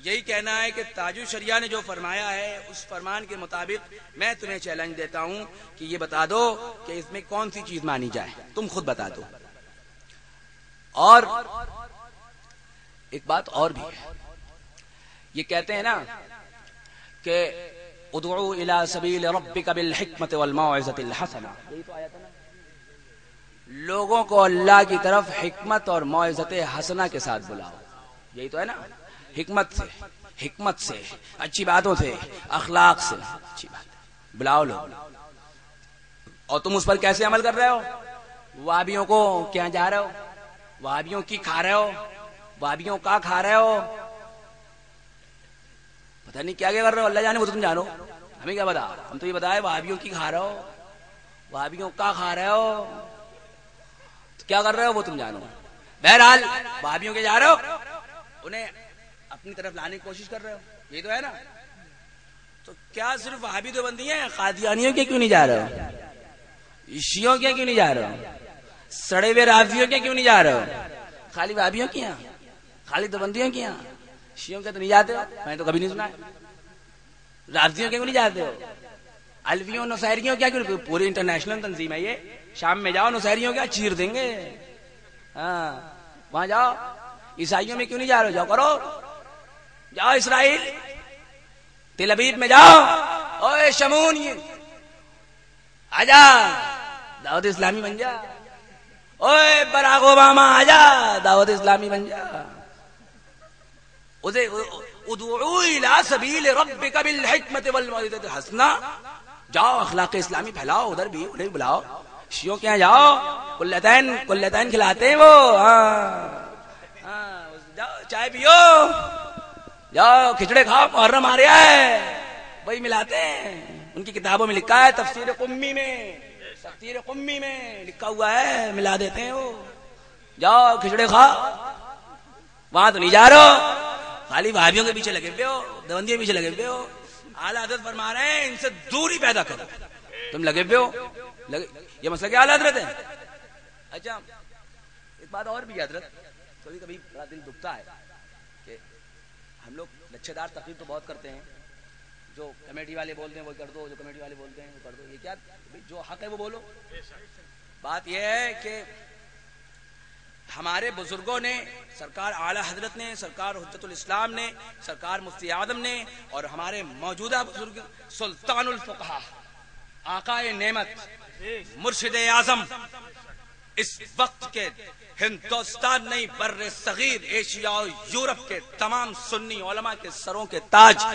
یہی کہنا ہے کہ تاج الشریعہ نے جو فرمایا ہے اس فرمان کے مطابق میں تمہیں چیلنج دیتا ہوں کہ یہ بتا دو کہ اس میں کون سی چیز مانی جائے، تم خود بتا دو۔ اور ایک بات اور بھی ہے، یہ کہتے ہیں نا کہ ادعو الی سبیل ربک بالحکمت والموعظۃ الحسنہ، یہی تو آیت ہے نا، لوگوں کو اللہ کی طرف حکمت اور موعظت حسنہ کے ساتھ بلاؤ، یہی تو ہے نا، حکمت سے، حکمت سے، اچھی باتوں سے، اخلاق سے، اچھی بات بلاؤ لوگ۔ اور تم اس پر کیسے عمل کر رہے ہو؟ وہابیوں کو کیا جا رہے ہو؟ وہابیوں کی کھا رہے ہو؟ وہابیوں کا کھا رہے ہو؟ پتہ نہیں کیا کیا کر رہے ہو، اللہ جانے، وہ تم جانو، ہمیں کیا بتا؟ ہم تو یہ بتائے وہابیوں کی کھا رہے ہو، وہابیوں کا کھا رہے ہو، تو کیا کر رہے ہو وہ تم جانو۔ بہرحال وہابیوں کے جا رہے ہو، انہیں اپنی طرف لانے کی کوشش کر رہے ہو، یہی تو ہے نا۔ تو کیا صرف وہابی تو بندی ہیں؟ قادیانیوں کے کیوں نہیں جا رہے ہو؟ شیعوں کے کیوں نہیں جا رہے ہو؟ سڑے ہوئے رافضیوں کے کیوں نہیں جا رہے ہو؟ خالی وہابیوں کی ہیں، خالی دیوبندیوں کی ہیں، شیعوں کے تو نہیں جاتے ہو، میں تو کبھی نہیں سنا ہے۔ رافضیوں کے کیوں نہیں جاتے ہو؟ الویوں نصیریوں کیا کیوں؟ پوری انٹرنیشنل تنظیم ہے یہ، شام میں جاؤ، نصیریوں کیا چیر دیں گے، ہاں وہاں جاؤ۔ عیسائیوں میں کیوں نہیں جا رہے ہو؟ جاؤ کرو، جاؤ اسرائیل، تل ابیب میں جاؤ، اوے شمون آجا دعوت اسلامی بن جا، اوے براک اوباما آجا دعوت اسلامی بن جا۔ ادعو الی سبیل ربک بالحکمت والموعظۃ الحسنہ، جاؤ اخلاق اسلامی پھیلاؤ، ادھر بھی انہیں بلاؤ۔ شیعوں کے یہاں جاؤ، کلتین کھلاتے ہیں وہ، جاؤ چائے پیو، جاؤ کھچڑے کھاؤ، محرم آ رہا ہے، وہی ملاتے ہیں۔ ان کی کتابوں میں لکھا ہے، تفسیر قمی میں لکھا ہوا ہے، ملا دیتے ہیں وہ۔ جاؤ کھچڑے کھاؤ، وہاں تو نہیں جا رہے ہو، خالی وہابیوں کے پیچھے لگے ہوئے ہو، دیوبندیوں کے پیچھے لگے ہوئے ہو۔ اعلیٰ حضرت فرما رہے ہیں ان سے دوری پیدا کرو، تم لگے ہوئے ہو، یہ مسئلہ کیا اعلیٰ حضرت ہے؟ اچھا ایک بات اور بھی حضرت، کبھی کبھی بڑا دل دکھتا ہے کہ ہم لوگ لچھے دار تقریر تو بہت کرتے ہیں، جو کمیٹی والے بولتے ہیں وہ کر دو، جو کمیٹی والے بولتے ہیں وہ کر دو، یہ کیا؟ جو حق ہے وہ بولو۔ بات یہ ہے کہ ہمارے بزرگوں نے، سرکار اعلی حضرت نے، سرکار حجت الاسلام نے، سرکار مفتی اعظم نے، اور ہمارے موجودہ بزرگ سلطان الفقہا، آقائے نعمت، مرشد اعظم اس وقت کے ہندوستان نہیں بر صغیر ایشیا اور یورپ کے تمام سنی علماء کے سروں کے تاج،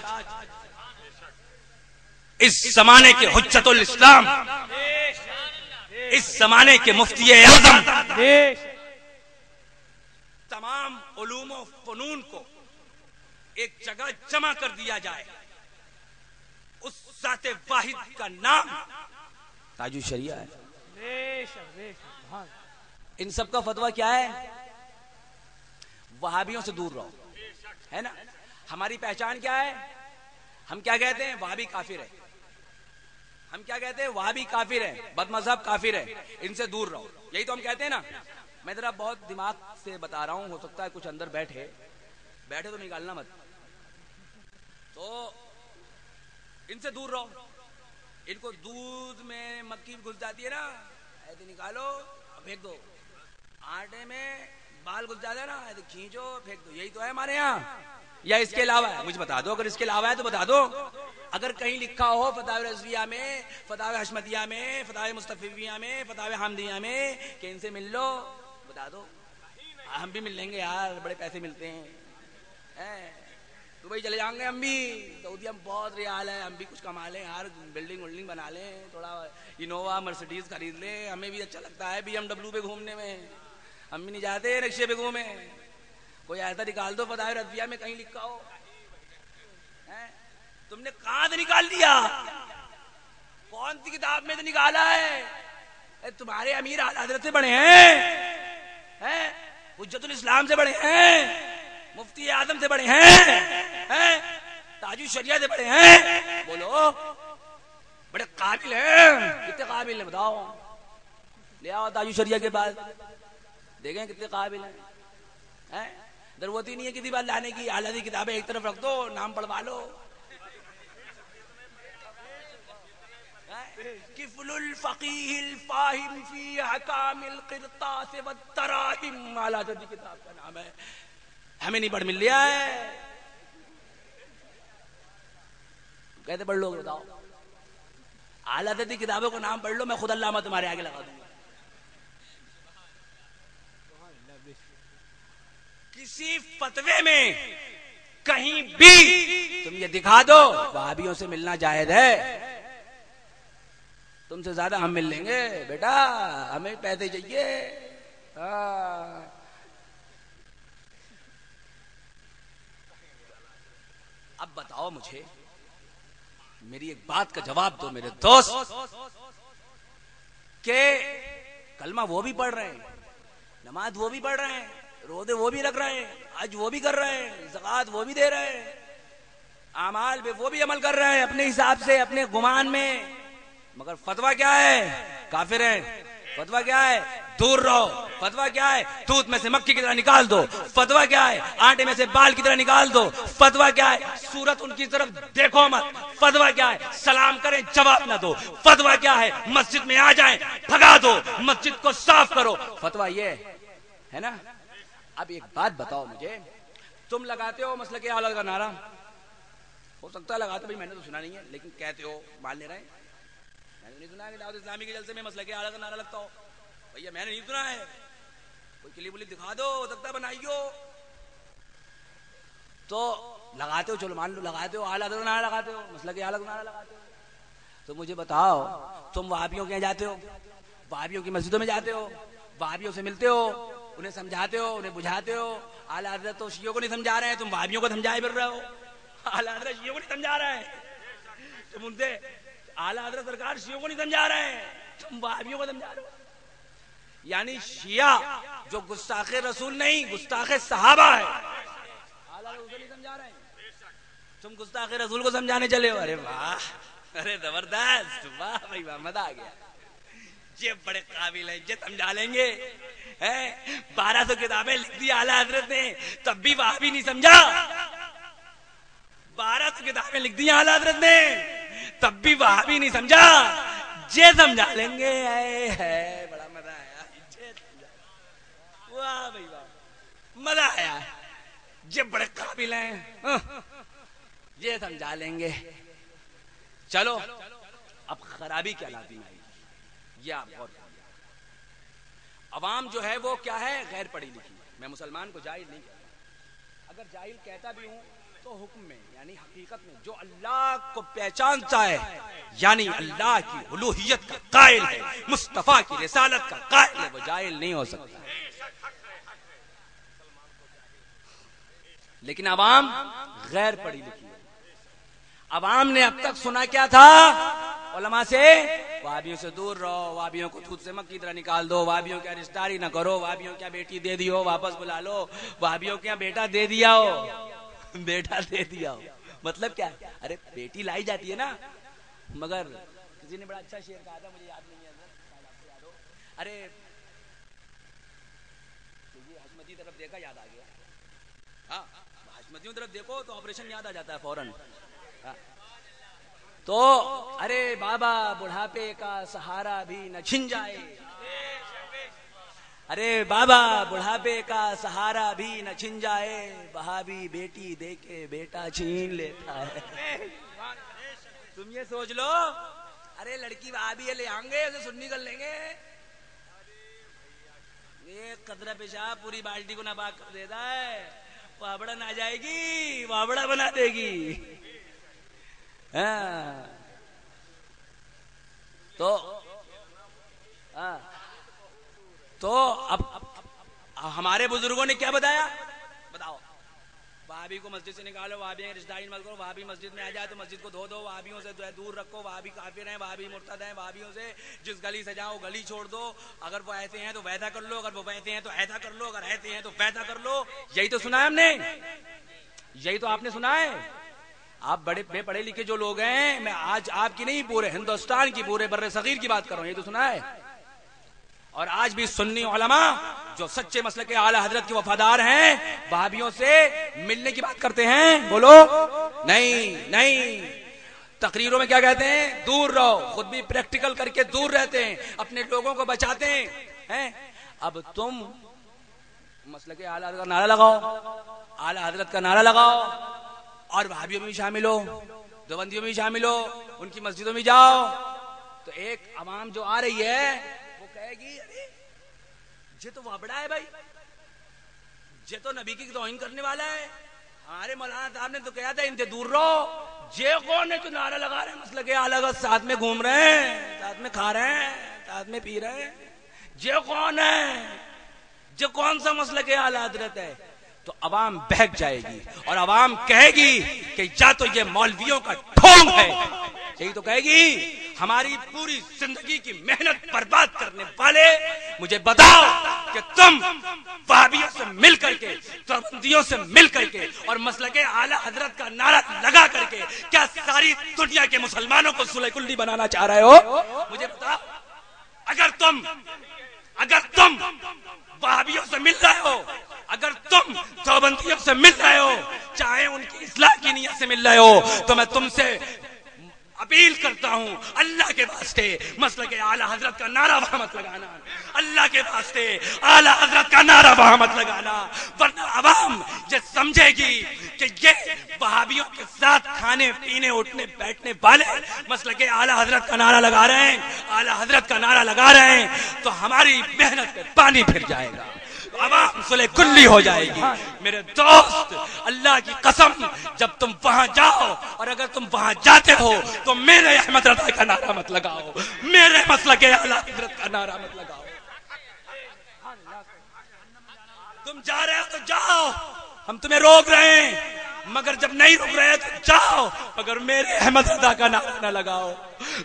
اس زمانے کے حجت الاسلام، اس زمانے کے مفتی اعظم، تمام علوم و فنون کو ایک جگہ جمع کر دیا جائے، اس ذات واحد کا نام تاج الشریعہ ہے۔ ان سب کا فتویٰ کیا ہے؟ وہابیوں سے دور رہو، ہے نا؟ ہماری پہچان کیا ہے؟ ہم کیا کہتے ہیں؟ وہابی کافر ہے۔ ہم کیا کہتے ہیں؟ وہابی کافر ہے، بد مذہب کافر ہے، ان سے دور رہو، یہی تو ہم کہتے ہیں نا۔ میں ذرا بہت دماغ سے بتا رہا ہوں، ہو سکتا ہے کچھ اندر بیٹھے تو نکالنا مت، تو ان سے دور رہو۔ ان کو دودھ میں مکھی گھس جاتی ہے نا، ایسے نکالو پھینک دو، آٹے میں بال گھس جاتا ہے نا، ایسے کھینچو پھینک دو، یہی تو ہے ہمارے یہاں، یا اس کے علاوہ ہے؟ مجھے بتا دو، اگر اس کے علاوہ ہے تو بتا دو۔ اگر کہیں لکھا ہو فتاوی رضویہ میں، فتاوی حشمتیہ میں، فتاوی مصطفیہ میں، فتاوی حامدیہ میں کہ ان سے مل لو، بتا دو، ہم بھی مل لیں گے یار، بڑے پیسے ملتے ہیں، دبئی چلے جائیں گے ہم بھی، سعودی ہم بہت ریال ہے، ہم بھی کچھ کما لیں یار، بلڈنگ ولڈنگ بنا لیں، تھوڑا انووا مرسیڈیز خرید لیں، ہمیں بھی اچھا لگتا ہے BMW پہ گھومنے میں، ہم بھی نہیں جاتے رکشے پہ گھومیں۔ کوئی ایسا نکال دو فتاوی رضویہ میں کہیں لکھا ہو، تم نے کہاں سے نکال دیا؟ کون سی کتاب میں سے نکالا ہے؟ تمہارے امیر اعلی حضرت سے بڑے ہیں، حجت الاسلام سے بڑے ہیں، مفتی اعظم سے بڑے ہیں، تاج الشریعہ سے بڑے ہیں، بولو، بڑے قابل ہیں، کتنے قابل ہیں بتاؤ، لے آؤ تاج الشریعہ کے بعد دیکھیں کتنے قابل ہیں۔ ضرورت ہی نہیں ہے کسی بات لانے کی، اعلیٰ کی کتابیں ایک طرف رکھ دو، نام پڑھوا لو۔ کفل الفقیہ الفاہم فی احکام القرطاس والدراہم، اعلیٰ کی کتاب کا نام ہے، ہمیں نہیں پڑھ مل لیا ہے، کہتے پڑھ لو، بتاؤ اعلیٰ کی کتابوں کو نام پڑھ لو، میں خود علامہ تمہارے آگے لگا دوں گا۔ کسی فتوے میں کہیں بھی تم یہ دکھا دو وہابیوں سے ملنا جائز ہے، تم سے زیادہ ہم مل لیں گے بیٹا، ہمیں پیسے چاہیے۔ اب بتاؤ مجھے، میری ایک بات کا جواب دو میرے دوست، کہ کلمہ وہ بھی پڑھ رہے ہیں، نماز وہ بھی پڑھ رہے ہیں، روزے وہ بھی رکھ رہے ہیں، حج وہ بھی کر رہے ہیں، زکوٰۃ وہ بھی دے رہے ہیں، اعمال پہ وہ بھی عمل کر رہے ہیں اپنے حساب سے، اپنے گمان میں، مگر فتویٰ کیا ہے؟ کافر ہیں۔ فتویٰ کیا ہے؟ دور رہو۔ فتویٰ کیا ہے؟ دودھ میں سے مکھی کی طرح نکال دو۔ فتویٰ کیا ہے؟ آٹے میں سے بال کی طرح نکال دو۔ فتویٰ کیا ہے؟ صورت ان کی طرف دیکھو مت۔ فتویٰ کیا ہے؟ سلام کریں جواب نہ دو۔ فتویٰ کیا ہے؟ مسجد میں آ جائیں بھگا دو، مسجد کو صاف کرو۔ فتویٰ یہ ہے نا؟ اب ایک بات بتاؤ مجھے، تم لگاتے ہو مسلک اعلیٰ کا نعرہ، ہو سکتا ہے لگاتے، بھائی میں نے تو سنا نہیں ہے، لیکن کہتے ہو، مان لے رہے ہیں، میں نے نہیں سنا کہ دعوت اسلامی کے جلسے میں مسلک اعلیٰ کا نعرہ لگتا ہو، بھیا میں نے نہیں سنا ہے، کوئی کلپ ولیپ دکھا دو، ہو سکتا ہے بنائیو، تو لگاتے ہو، چلو مان لو لگاتے ہو، اعلیٰ کا نعرہ لگاتے ہو، مسلک اعلیٰ کا نعرہ لگاتے ہو، تو مجھے بتاؤ تم وہابیوں کے یہاں جاتے ہو، وہابیوں کی مسجدوں میں جاتے ہو، وہابیوں سے ملتے ہو، انہیں سمجھاتے ہو، انہیں بجھاتے ہو، اعلیٰ حضرت تو شیعوں کو نہیں سمجھا رہے ہیں، تم وہابیوں کو سمجھائے پھر رہے ہو، اعلیٰ حضرت شیعوں کو نہیں سمجھا رہے ہیں، تم ان سے اعلیٰ حضرت سرکار شیعوں کو نہیں سمجھا رہے ہیں، تم وہابیوں کو سمجھا رہے ہو، یعنی شیعہ جو گستاخ رسول نہیں گستاخ صحابہ ہے، اعلیٰ حضرت نہیں سمجھا رہے ہیں، تم گستاخ رسول کو سمجھانے چلے ہو، ارے واہ، ارے زبردست، واہ بھائی واہ، مزہ آ گیا، یہ بڑے قابل ہیں، یہ سمجھا لیں گے، 1200 کتابیں لکھ دی اعلیٰ حضرت نے، تب بھی وہابی نہیں سمجھا، 1200 کتابیں لکھ دی اعلیٰ حضرت نے، تب بھی وہابی نہیں سمجھا، یہ سمجھا لیں گے، بڑا مزہ آیا، واہ بھائی واہ، مزہ آیا، یہ بڑے قابل ہیں، یہ سمجھا لیں گے، چلو اب خرابی کیا لاتی ہے، یہ آپ غور کیجیے، عوام جو ہے وہ کیا ہے؟ غیر پڑھی لکھی. میں مسلمان کو جاہل نہیں کہتا، اگر جاہل کہتا بھی ہوں تو حکم میں، یعنی حقیقت میں جو اللہ کو پہچانتا ہے، یعنی اللہ کی الوہیت کا قائل ہے، مصطفیٰ کی رسالت کا قائل ہے، وہ جاہل نہیں ہو سکتا. لیکن عوام غیر پڑھی لکھی ہے. عوام نے اب تک سنا کیا تھا علماء سے؟ وہابیوں سے دور رہو، وہابیوں کو دودھ سے مکھ کی طرح نکال دو، وہابیوں کیا رشتہ داری نہ کرو، وہابیوں کیا بیٹی دے دی ہو واپس بلا لو، وہابیوں کیا بیٹا دے دیا ہو، بیٹا دے دیا ہو. مطلب کیا ہے؟ ارے بیٹی لائی جاتی ہے نا، مگر کسی نے بڑا اچھا شعر کہا تھا، مجھے یاد نہیں ہے، ارے حشمتی طرف دیکھا یاد آ گیا. ہاں حشمتیوں طرف دیکھو تو آپریشن یاد آ جاتا ہے فوراً. تو ارے بابا بڑھاپے کا سہارا بھی نہ چھن جائے، ارے بابا بڑھاپے کا سہارا بھی نہ چھن جائے، وہابی بیٹی دے کے بیٹا چھین لیتا ہے. تم یہ سوچ لو، ارے لڑکی وہابی لے آئیں گے، اسے سنی کر لیں گے، یہ قطرہ پیشاب پوری بالٹی کو ناپاک کر دیتا ہے، وابڑا نہ جائے گی، وابڑا بنا دے گی. تو اب ہمارے بزرگوں نے کیا بتایا؟ بتاؤ. وہابی کو مسجد سے نکالو، وہابی رشتہ داری مت کرو، وہابی مسجد میں آ جائے تو مسجد کو دھو دو، وہابیوں سے دور رکھو، وہابی کافر ہیں، وہابی مرتد ہیں، وہابیوں سے جس گلی سے جاؤ گلی چھوڑ دو، اگر وہ ایسے ہیں تو وعدہ کر لو، اگر وہ ویسے ہیں تو ایسا کر لو، اگر ایسے ہیں تو وعدہ کر لو. یہی تو سنا ہے ہم نے، یہی تو آپ نے سنا ہے. آپ بڑے بے پڑھے لکھے جو لوگ ہیں، میں آج آپ کی نہیں پورے ہندوستان کی، پورے بر صغیر کی بات کر رہا ہوں، یہ تو سنا ہے. اور آج بھی سنی علماء جو سچے مسلک اعلی حضرت کے وفادار ہیں، وہابیوں سے ملنے کی بات کرتے ہیں. بولو نہیں نہیں. تقریروں میں کیا کہتے ہیں؟ دور رہو. خود بھی پریکٹیکل کر کے دور رہتے ہیں، اپنے لوگوں کو بچاتے ہیں. اب تم مسلک اعلی حضرت کا نعرہ لگاؤ، اعلی حضرت کا نعرہ لگاؤ، اور وہابیوں میں بھی شامل ہو، دیوبندیوں میں بھی شامل ہو، ان کی مسجدوں میں جاؤ، تو ایک عوام جو آ رہی ہے وہ کہے گی ارے یہ تو وابڑا ہے بھائی، یہ تو نبی کی توہین کرنے والا ہے. ہمارے مولانا صاحب نے تو کہا تھا ان سے دور رہو. یہ کون ہے جو نعرہ لگا رہے ہیں مسلک اعلی حضرت، ساتھ میں گھوم رہے ہیں، ساتھ میں کھا رہے ہیں، ساتھ میں پی رہے ہیں؟ یہ کون ہے؟ یہ کون سا مسلک اعلی حضرت ہے؟ تو عوام بہک جائے گی اور عوام کہے گی کہ یا تو یہ مولویوں کا ڈھونگ ہے. یہی تو کہے گی. ہماری پوری زندگی کی محنت برباد کرنے والے، مجھے بتاؤ کہ تم وہابیوں سے مل کر کے، دیوبندیوں سے مل کر کے اور مسلک اعلی حضرت کا نعرہ لگا کر کے کیا ساری دنیا کے مسلمانوں کو صلح کلی بنانا چاہ رہے ہو؟ مجھے بتاؤ. اگر تم وہابیوں سے مل رہے ہو، اگر تم دیوبندیوں سے مل رہے ہو، چاہے ان کی اصلاح کی نیت سے مل رہے ہو، تو میں تم سے اپیل کرتا ہوں، اللہ کے واسطے مسلک اعلی حضرت کا نعرہ وہاں مت لگانا، اللہ کے واسطے اعلی حضرت کا نعرہ وہاں مت لگانا، ورنہ عوام یہ سمجھے گی کہ یہ وہابیوں کے ساتھ کھانے پینے اٹھنے بیٹھنے والے مسلک اعلی حضرت کا نعرہ لگا رہے ہیں، اعلی حضرت کا نعرہ لگا رہے ہیں، تو ہماری محنت پہ پانی پھر جائے گا، عوام صلح کلی ہو جائے گی. میرے دوست، اللہ کی قسم، جب تم وہاں جاؤ اور اگر تم وہاں جاتے ہو تو میرے احمد رضا کا نعرہ مت لگاؤ، میرے مسلک اعلی حضرت کا نعرہ مت لگاؤ. تم جا رہے ہو تو جاؤ، ہم تمہیں روک رہے ہیں، مگر جب نہیں روک رہے تو جاؤ، مگر میرے احمد رضا کا نعرہ نہ لگاؤ،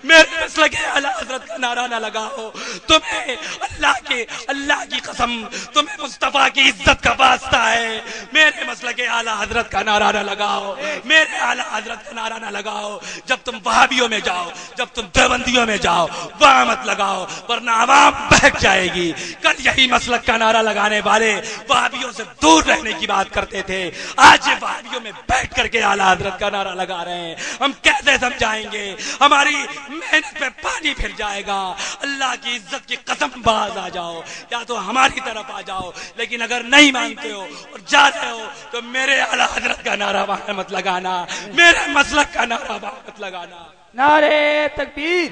میرے مسلک اعلی حضرت کا نعرہ نہ لگاؤ. تمہیں اللہ کی قسم، تمہیں مصطفیٰ کی عزت کا واسطہ ہے، میرے مسلک اعلی حضرت کا نعرہ نہ لگاؤ، میرے اعلی حضرت کا نعرہ نہ لگاؤ. جب تم وہابیوں میں جاؤ، جب تم دیوبندیوں میں جاؤ، وہاں مت لگاؤ، ورنہ عوام بہک جائے گی. کل یہی مسلک کا نعرہ لگانے والے وہابیوں سے دور رہنے کی بات کرتے تھے، آج یہ وہابیوں میں بیٹھ کر کے اعلی حضرت کا نعرہ لگا رہے ہیں. ہم کیسے سمجھائیں گے؟ ہماری محنت پہ پانی پھر جائے گا. اللہ کی عزت کی قسم باز آ جاؤ، یا تو ہماری طرف آ جاؤ، لیکن اگر نہیں مانتے ہو اور جا رہے ہو تو میرے اعلی حضرت کا نعرہ وہاں مت لگانا، میرے مسلک کا نعرہ وہاں مت لگانا. نعرے تکبیر،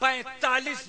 45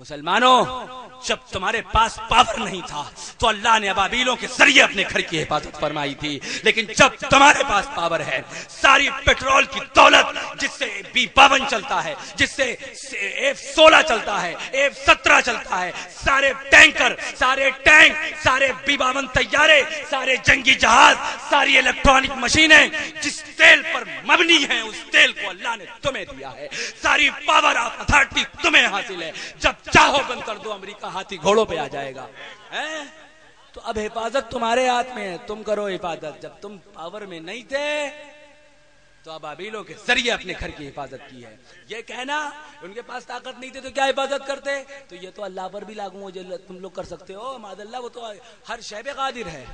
مسلمانوں جب تمہارے پاس پاور نہیں تھا تو اللہ نے ابابیلوں کے ذریعے اپنے گھر کی حفاظت فرمائی تھی، لیکن جب تمہارے پاس پاور ہے، ساری پیٹرول کی دولت جس سے B-52 چلتا ہے، جس سے F-16 چلتا ہے، F-17 چلتا ہے، سارے ٹینکر، سارے ٹینک، سارے B-52 طیارے، سارے جنگی جہاز، ساری الیکٹرانک مشینیں جس تیل پر مبنی ہیں اس تیل کو اللہ نے تمہیں دیا ہے، ساری پاور آف اتھارٹی تمہیں حاصل ہے، جب چاہو بند کر دو، امریکہ ہاتھی گھوڑوں پہ آ جائے گا۔ تو اب حفاظت تمہارے ہاتھ میں ہے، تم کرو حفاظت۔ جب تم پاور میں نہیں تھے تو ابابیلوں کے ذریعے اپنے گھر کی حفاظت کی ہے۔ یہ کہنا ان کے پاس طاقت نہیں تھی تو کیا حفاظت کرتے، تو یہ تو اللہ پر بھی لاگو ہو، جو تم لوگ کر سکتے ہو، معاذ اللہ وہ تو ہر شے پہ قادر ہے۔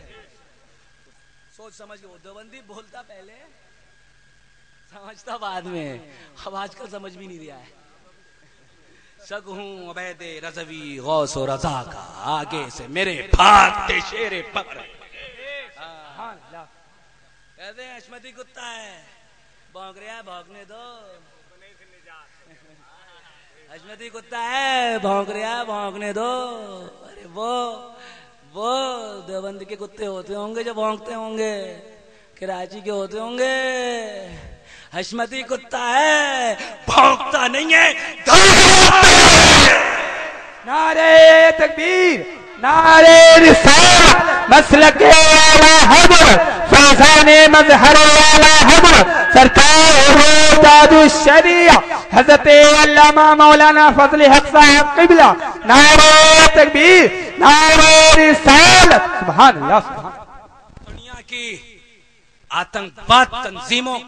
سوچ سمجھ کے دیوبندی بولتا پہلے، سمجھتا بعد میں، اب آج کل سمجھ بھی نہیں رہا ہے۔ سگ ہوں عبید رضوی غوث و رضا کا، آگے سے میرے بھاگتے شیر پکڑ۔ کہتے ہیں حشمتی کتا ہے، بھونک رہا ہے، بھونکنے دو۔ حشمتی کتا ہے، بھونک رہا ہے، بھونکنے دو۔ ارے وہ دیوبند کے کتے ہوتے ہوں گے جو بھونکتے ہوں گے، کراچی کے ہوتے ہوں گے۔ حشمتی کتا ہے، بھونکتا نہیں ہے۔ نعرے تکبیر، نعرے رسالت، مسلک اعلی حضرت، فیضان مظہر اعلی حضرت، سرکار تاج الشریعہ حضرت علامہ مولانا فضل حق صاحب قبلہ۔ نعرے تکبیر، نعرے رسالت، سبحان اللہ سبحان اللہ۔ دنیا کی آتنکواد تنظیموں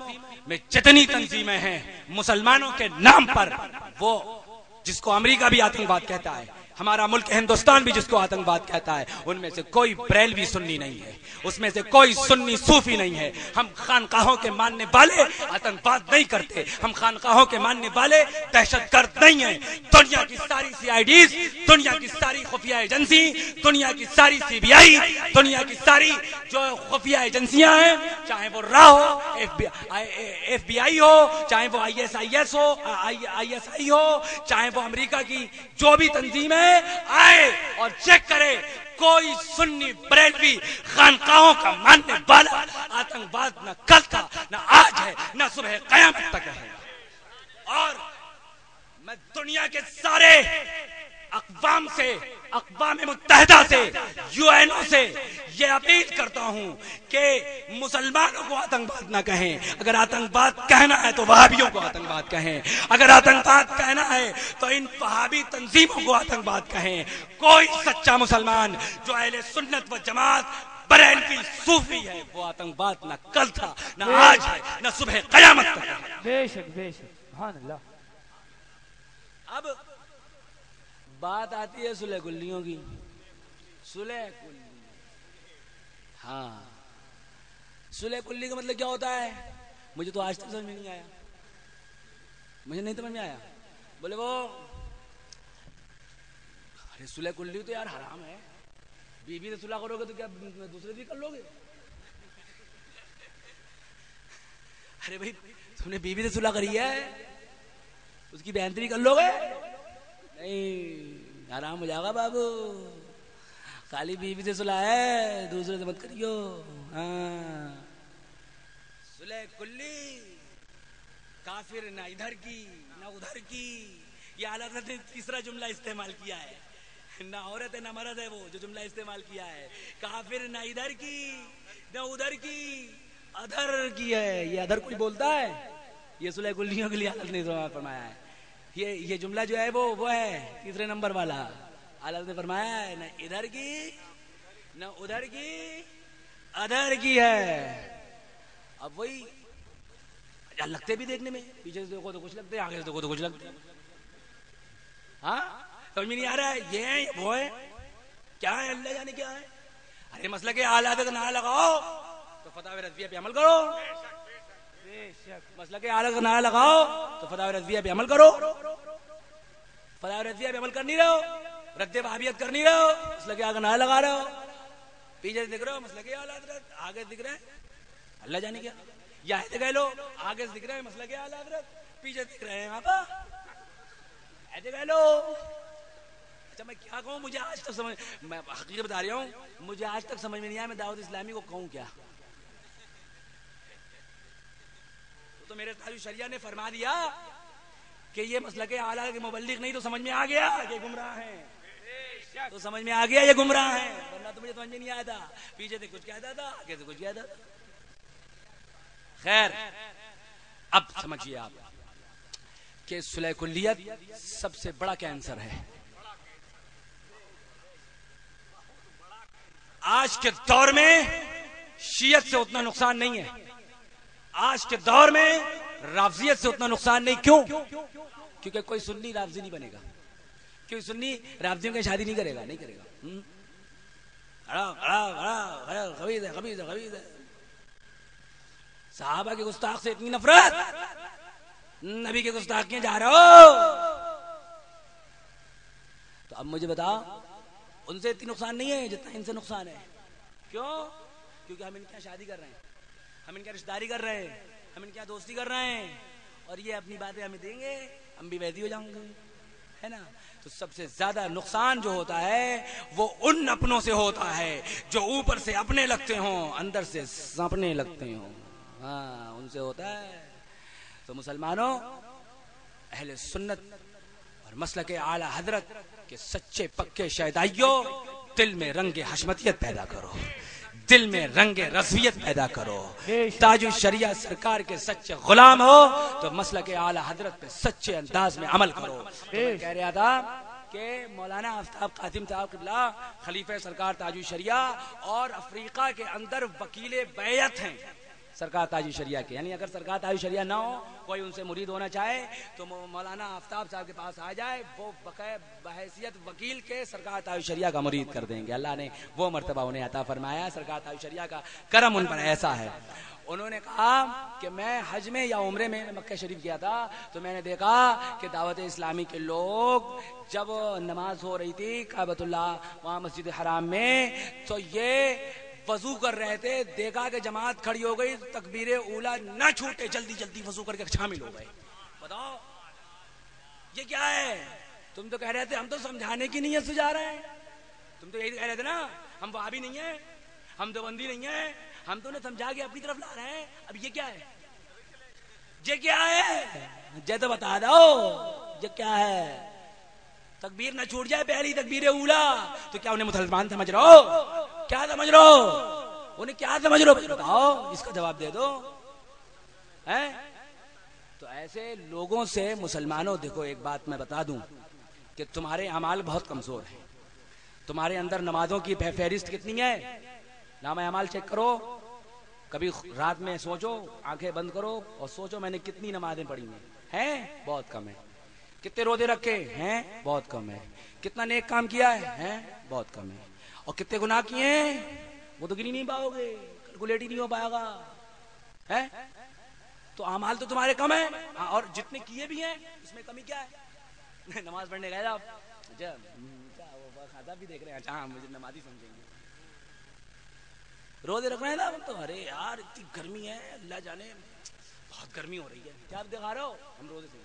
میں جتنی تنظیمیں ہیں مسلمانوں کے نام پر، وہ جس کو امریکہ بھی آتنکواد کہتا ہے، ہمارا ملک ہندوستان بھی جس کو آتنکواد کہتا ہے، ان میں سے کوئی بریلوی سنی نہیں ہے، اس میں سے کوئی سنی صوفی نہیں ہے۔ ہم خانقاہوں کے ماننے والے آتنکواد نہیں کرتے، ہم خانقاہوں کے ماننے والے دہشت گرد نہیں ہیں۔ دنیا کی ساری CIDs، دنیا کی ساری خفیہ ایجنسی، دنیا کی ساری CBI، دنیا کی ساری جو خفیہ ایجنسیاں ہیں، چاہے وہ را ہو، FBI ہو، چاہے وہ ISIS ہو، ISI ہو، چاہے وہ امریکہ کی جو بھی تنظیم ہے، آئے اور چیک کرے، کوئی سنی بریلوی خانقاہوں کا ماننے والا آتنکواد نہ کل تھا، نہ آج ہے، نہ صبح قیامت تک ہے۔ اور میں دنیا کے سارے اقوام سے، اقوام متحدہ سے، UN سے یہ اپیل کرتا ہوں کہ مسلمانوں کو آتنکواد نہ کہیں۔ اگر آتنکواد کہنا ہے تو وہابیوں کو آتنکواد کہیں، اگر آتنکواد کہنا ہے تو ان وہابی تنظیموں کو آتنکواد کہیں۔ کوئی سچا مسلمان جو اہل سنت و جماعت بریلوی صوفی ہے، وہ آتنکواد نہ کل تھا، نہ آج ہے، نہ صبح قیامت تک ہے۔ بے شک بے شک، سبحان اللہ۔ اب بات آتی ہے صلح کلیوں کی۔ صلح کلی، ہاں، صلح کلی کا مطلب کیا ہوتا ہے؟ مجھے تو آج تک سمجھ میں نہیں آیا، مجھے نہیں سمجھ میں آیا۔ بولے وہ ارے صلح کلی تو یار حرام ہے، بیوی سے صلح کرو گے تو کیا دوسرے بھی کر لو گے؟ ارے بھائی تم نے بیوی سے صلح کری ہے، اس کی بہن بھی کر لو گے؟ نہیں، حرام ہو جائے گا بابو۔ خالی بیوی سے صلح ہے، دوسرے سے مت کریو۔ ہاں، صلح کلی، کافر نہ ادھر کی نہ ادھر کی۔ یہ اعلیٰ حضرت نے تیسرا جملہ استعمال کیا ہے، نہ عورت ہے نہ مرد ہے، وہ جو جملہ استعمال کیا ہے، کافر نہ ادھر کی نہ ادھر کی، ادھر کی ہے۔ یہ ادھر کوئی بولتا ہے؟ یہ صلح کلیوں کے لیے اعلیٰ نے فرمایا ہے۔ یہ جملہ جو ہے وہ ہے تیسرے نمبر والا۔ اعلیٰ نے فرمایا ہے نہ ادھر کی نہ ادھر کی، ادھر کی ہے۔ اب وہی لگتے بھی دیکھنے میں، پیچھے سے دیکھو تو کچھ لگتے ہیں، آگے سے دیکھو تو کچھ لگتے ہیں۔ ہاں سمجھ میں نہیں آ رہا ہے، یہ ہے وہ ہے، کیا ہے، اللہ جانے کیا ہے۔ ارے مسئلہ کہ اعلیٰ حضرت نعرہ لگاؤ تو فتح رضویہ پہ عمل کرو، مسئلہ کہ اعلیٰ حضرت نعرہ لگاؤ تو فتح رضویہ پہ عمل کرو۔ فتح رضویہ پہ عمل کر نہیں رہے ہو، رد وہابیت کر نہیں رہے ہو، مسئلہ کہ آگے نعرہ لگا رہے ہو، پیچھے سے دکھ رہے ہو مسئلہ کہ اعلیٰ حضرت، آگے دکھ رہے ہیں اللہ جانے کیا، یا ہے گئے لو آگے سے دکھ رہے ہیں مسئلہ کہ اعلیٰ حضرت، پیچھے دکھ رہے ہیں آپا ایسے گئے لو۔ اچھا میں کیا کہوں, مجھے آج تک سمجھ, میں حقیقت بتا رہا ہوں, مجھے آج تک سمجھ میں نہیں آیا میں دعوت اسلامی کو کہوں کیا. تو میرے تاج شریعہ نے فرما دیا کہ یہ مسلک اعلیٰ کے مبلغ نہیں, تو سمجھ میں آ گیا کہ گمراہ ہیں, تو سمجھ میں آ گیا یہ گمراہ ہیں, ورنہ تو مجھے سمجھ میں نہیں آیا تھا, پیچھے سے کچھ کہتا تھا, آگے سے کچھ کہتا تھا. خیر اب سمجھیے آپ کہ صلح کلیت سب سے بڑا کینسر ہے. آج کے دور میں شیعت سے اتنا نقصان نہیں ہے, آج کے دور میں رافضیت سے اتنا نقصان نہیں. کیوں؟ کیونکہ کوئی سنی رافضی نہیں بنے گا, کوئی سنی رافضیوں کی شادی نہیں کرے گا, نہیں کرے گا. خبیث ہے, خبیث ہے, خبیث ہے. صحابہ کے گستاخ سے اتنی نفرت, نبی کے گستاخیاں جا رہے ہو, تو اب مجھے بتاؤ ان سے اتنی نقصان نہیں ہے جتنا ان سے نقصان ہے. کیوں؟ کیونکہ ہم ان کے شادی کر رہے ہیں, ہم ان کے رشتہ داری کر رہے ہیں, ہم ان کے دوستی کر رہے ہیں, اور یہ اپنی باتیں ہمیں دیں گے, ہم بھی ویسی ہو جاؤں گے, ہے نا. تو سب سے زیادہ نقصان جو ہوتا ہے وہ ان اپنوں سے ہوتا ہے جو اوپر سے اپنے لگتے ہوں, اندر سے سپنے لگتے ہوں. ہاں, ان سے ہوتا ہے. تو مسلمانوں, اہل سنت اور مسلک اعلی حضرت کے سچے پکے شیدائیوں, دل میں رنگ حشمتیت پیدا کرو, دل میں رنگ رضویت پیدا کرو. تاج الشریعہ سرکار کے سچے غلام ہو تو مسلک اعلی حضرت پہ سچے انداز میں عمل کرو. میں کہہ رہا تھا کہ مولانا آفتاب قاسم صاحب قبلہ خلیفہ سرکار تاج الشریعہ اور افریقہ کے اندر وکیل بیعت ہیں سرکار تاج الشریعہ کے. یعنی اگر سرکار تاج الشریعہ نہ ہو, کوئی ان سے مرید ہونا چاہے تو مولانا آفتاب صاحب کے پاس آ جائے, وہ بحیثیت وکیل کے سرکار تاج الشریعہ کا مرید کر دیں گے. اللہ نے وہ مرتبہ انہیں عطا فرمایا, سرکار تاج الشریعہ کا کرم ان پر ایسا ہے. انہوں نے کہا کہ میں حج میں یا عمرے میں مکہ شریف گیا تھا, تو میں نے دیکھا کہ دعوت اسلامی کے لوگ جب نماز ہو رہی تھی کعبۃ اللہ وہاں مسجد حرام میں, تو یہ وضو کر رہے تھے, دیکھا کہ جماعت کھڑی ہو گئی, تکبیر اولا نہ چھوٹے, جلدی جلدی وضو کر کے شامل ہو گئے. بتاؤ یہ کیا ہے؟ تم تو کہہ رہے تھے ہم تو سمجھانے کی نیت سے جا رہے ہیں, تم تو یہی کہہ رہے تھے نا ہم وہابی نہیں ہیں, ہم دیوبندی نہیں ہیں, ہم تو انہیں سمجھا کے اپنی طرف لا رہے ہیں. اب یہ کیا ہے؟ یہ کیا ہے؟ یہ تو بتا دو یہ کیا ہے. تکبیر نہ چھوٹ جائے پہلی تکبیر اولا, تو کیا انہیں مسلمان سمجھ رہے ہو؟ کیا سمجھ رہے ہو انہیں؟ کیا سمجھ رہے ہو؟ بتاؤ, اس کا جواب دے دو. تو ایسے لوگوں سے مسلمانوں, دیکھو ایک بات میں بتا دوں کہ تمہارے اعمال بہت کمزور ہیں. تمہارے اندر نمازوں کی فہرست کتنی ہے؟ نام اعمال چیک کرو, کبھی رات میں سوچو, آنکھیں بند کرو اور سوچو میں نے کتنی نمازیں پڑھی ہیں. بہت کم ہے. کتنے روزے رکھے ہیں؟ بہت کم ہے. کتنا نیک کام کیا ہے؟ بہت کم ہے. اور کتنے گناہ کیے ہیں وہ تو گنی نہیں پاؤ گے, کیلکولیٹ ہی نہیں ہو پائے گا. تو اعمال تو تمہارے کم ہیں, اور جتنے کیے بھی ہیں اس میں کمی کیا ہے؟ نماز پڑھنے گئے آپ, کھاتا بھی دیکھ رہے ہیں, اچھا مجھے نمازی سمجھیں گے. روزے رکھ رہے ہیں نا تو ارے یار اتنی گرمی ہے, اللہ جانے بہت گرمی ہو رہی ہے. کیا آپ دکھا رہے ہو؟ ہم روزے سے.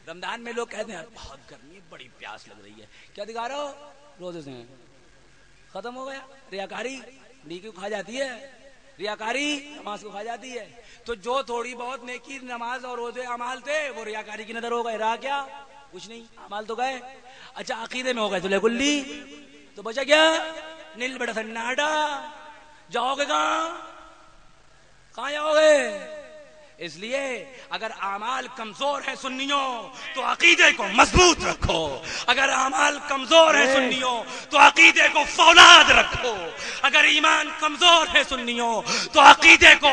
رمضان میں لوگ کہتے ہیں بہت گرمی ہے, بڑی پیاس لگ رہی ہے. کیا دکھا رہے ہو؟ روزے سے. ختم ہو گیا. ریاکاری نیکی کو کھا جاتی ہے, ریاکاری نماز کو کھا جاتی ہے. تو جو تھوڑی بہت نیکی نماز اور روزے اعمال تھے وہ ریاکاری کی نظر ہو گئے. رہا کیا؟ کچھ نہیں, اعمال تو گئے. اچھا عقیدے میں ہو گئے صلح کلی, تو بچا کیا؟ نیل بڑا سناٹا. جاؤ گے کہاں جاؤ گے؟ اس لیے اگر اعمال کمزور ہیں سنیوں تو عقیدے کو مضبوط رکھو. اگر اعمال کمزور ہیں سنیوں تو عقیدے کو فولاد رکھو. اگر ایمان کمزور ہے سنیوں تو عقیدے کو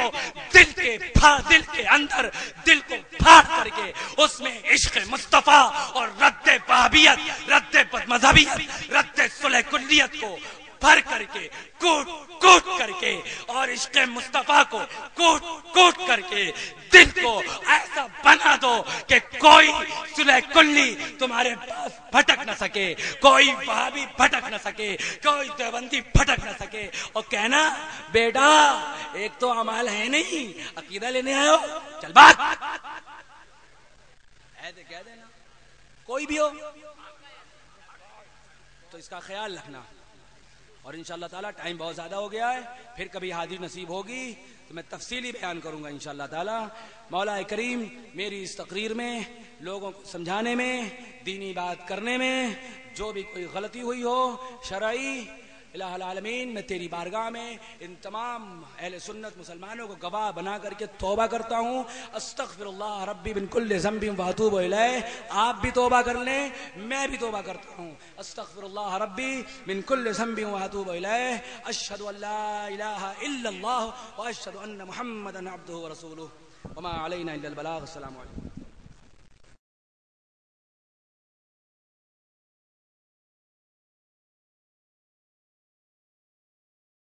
دل کے اندر دل کو پھاڑ کر کے اس میں عشق مصطفیٰ اور رد وہابیت, رد مذہبیت, رد صلح کلیت کو بھر کر کے کوٹ کر کے اور عشق مصطفیٰ کو کوٹ کر کے دل کو ایسا بنا دو کہ کوئی صلح کلی تمہارے پاس بھٹک نہ سکے, کوئی وہابی بھٹک نہ سکے, کوئی دیوبندی بھٹک نہ سکے. اور کہنا بیٹا ایک تو اعمال ہے نہیں, عقیدہ لینے آئے ہو, چل بات ایسے کہہ دینا. کوئی بھی ہو تو اس کا خیال رکھنا. اور انشاءاللہ تعالیٰ ٹائم بہت زیادہ ہو گیا ہے, پھر کبھی حاضری نصیب ہوگی تو میں تفصیلی بیان کروں گا انشاءاللہ تعالیٰ. مولا کریم میری اس تقریر میں لوگوں کو سمجھانے میں, دینی بات کرنے میں جو بھی کوئی غلطی ہوئی ہو شرعی, الہ العالمین میں تیری بارگاہ میں ان تمام اہل سنت مسلمانوں کو گواہ بنا کر کے توبہ کرتا ہوں. استغفر اللہ ربی من کل ذنب واتوب الیہ. آپ بھی توبہ کر لیں, میں بھی توبہ کرتا ہوں. استغفر اللہ ربی من کل ذنب واتوب الیہ. اشہد ان لا الہ الا اللہ واشہد ان محمدا عبدہ ورسولہ وما علینا الا البلاغ. السلام علیکم.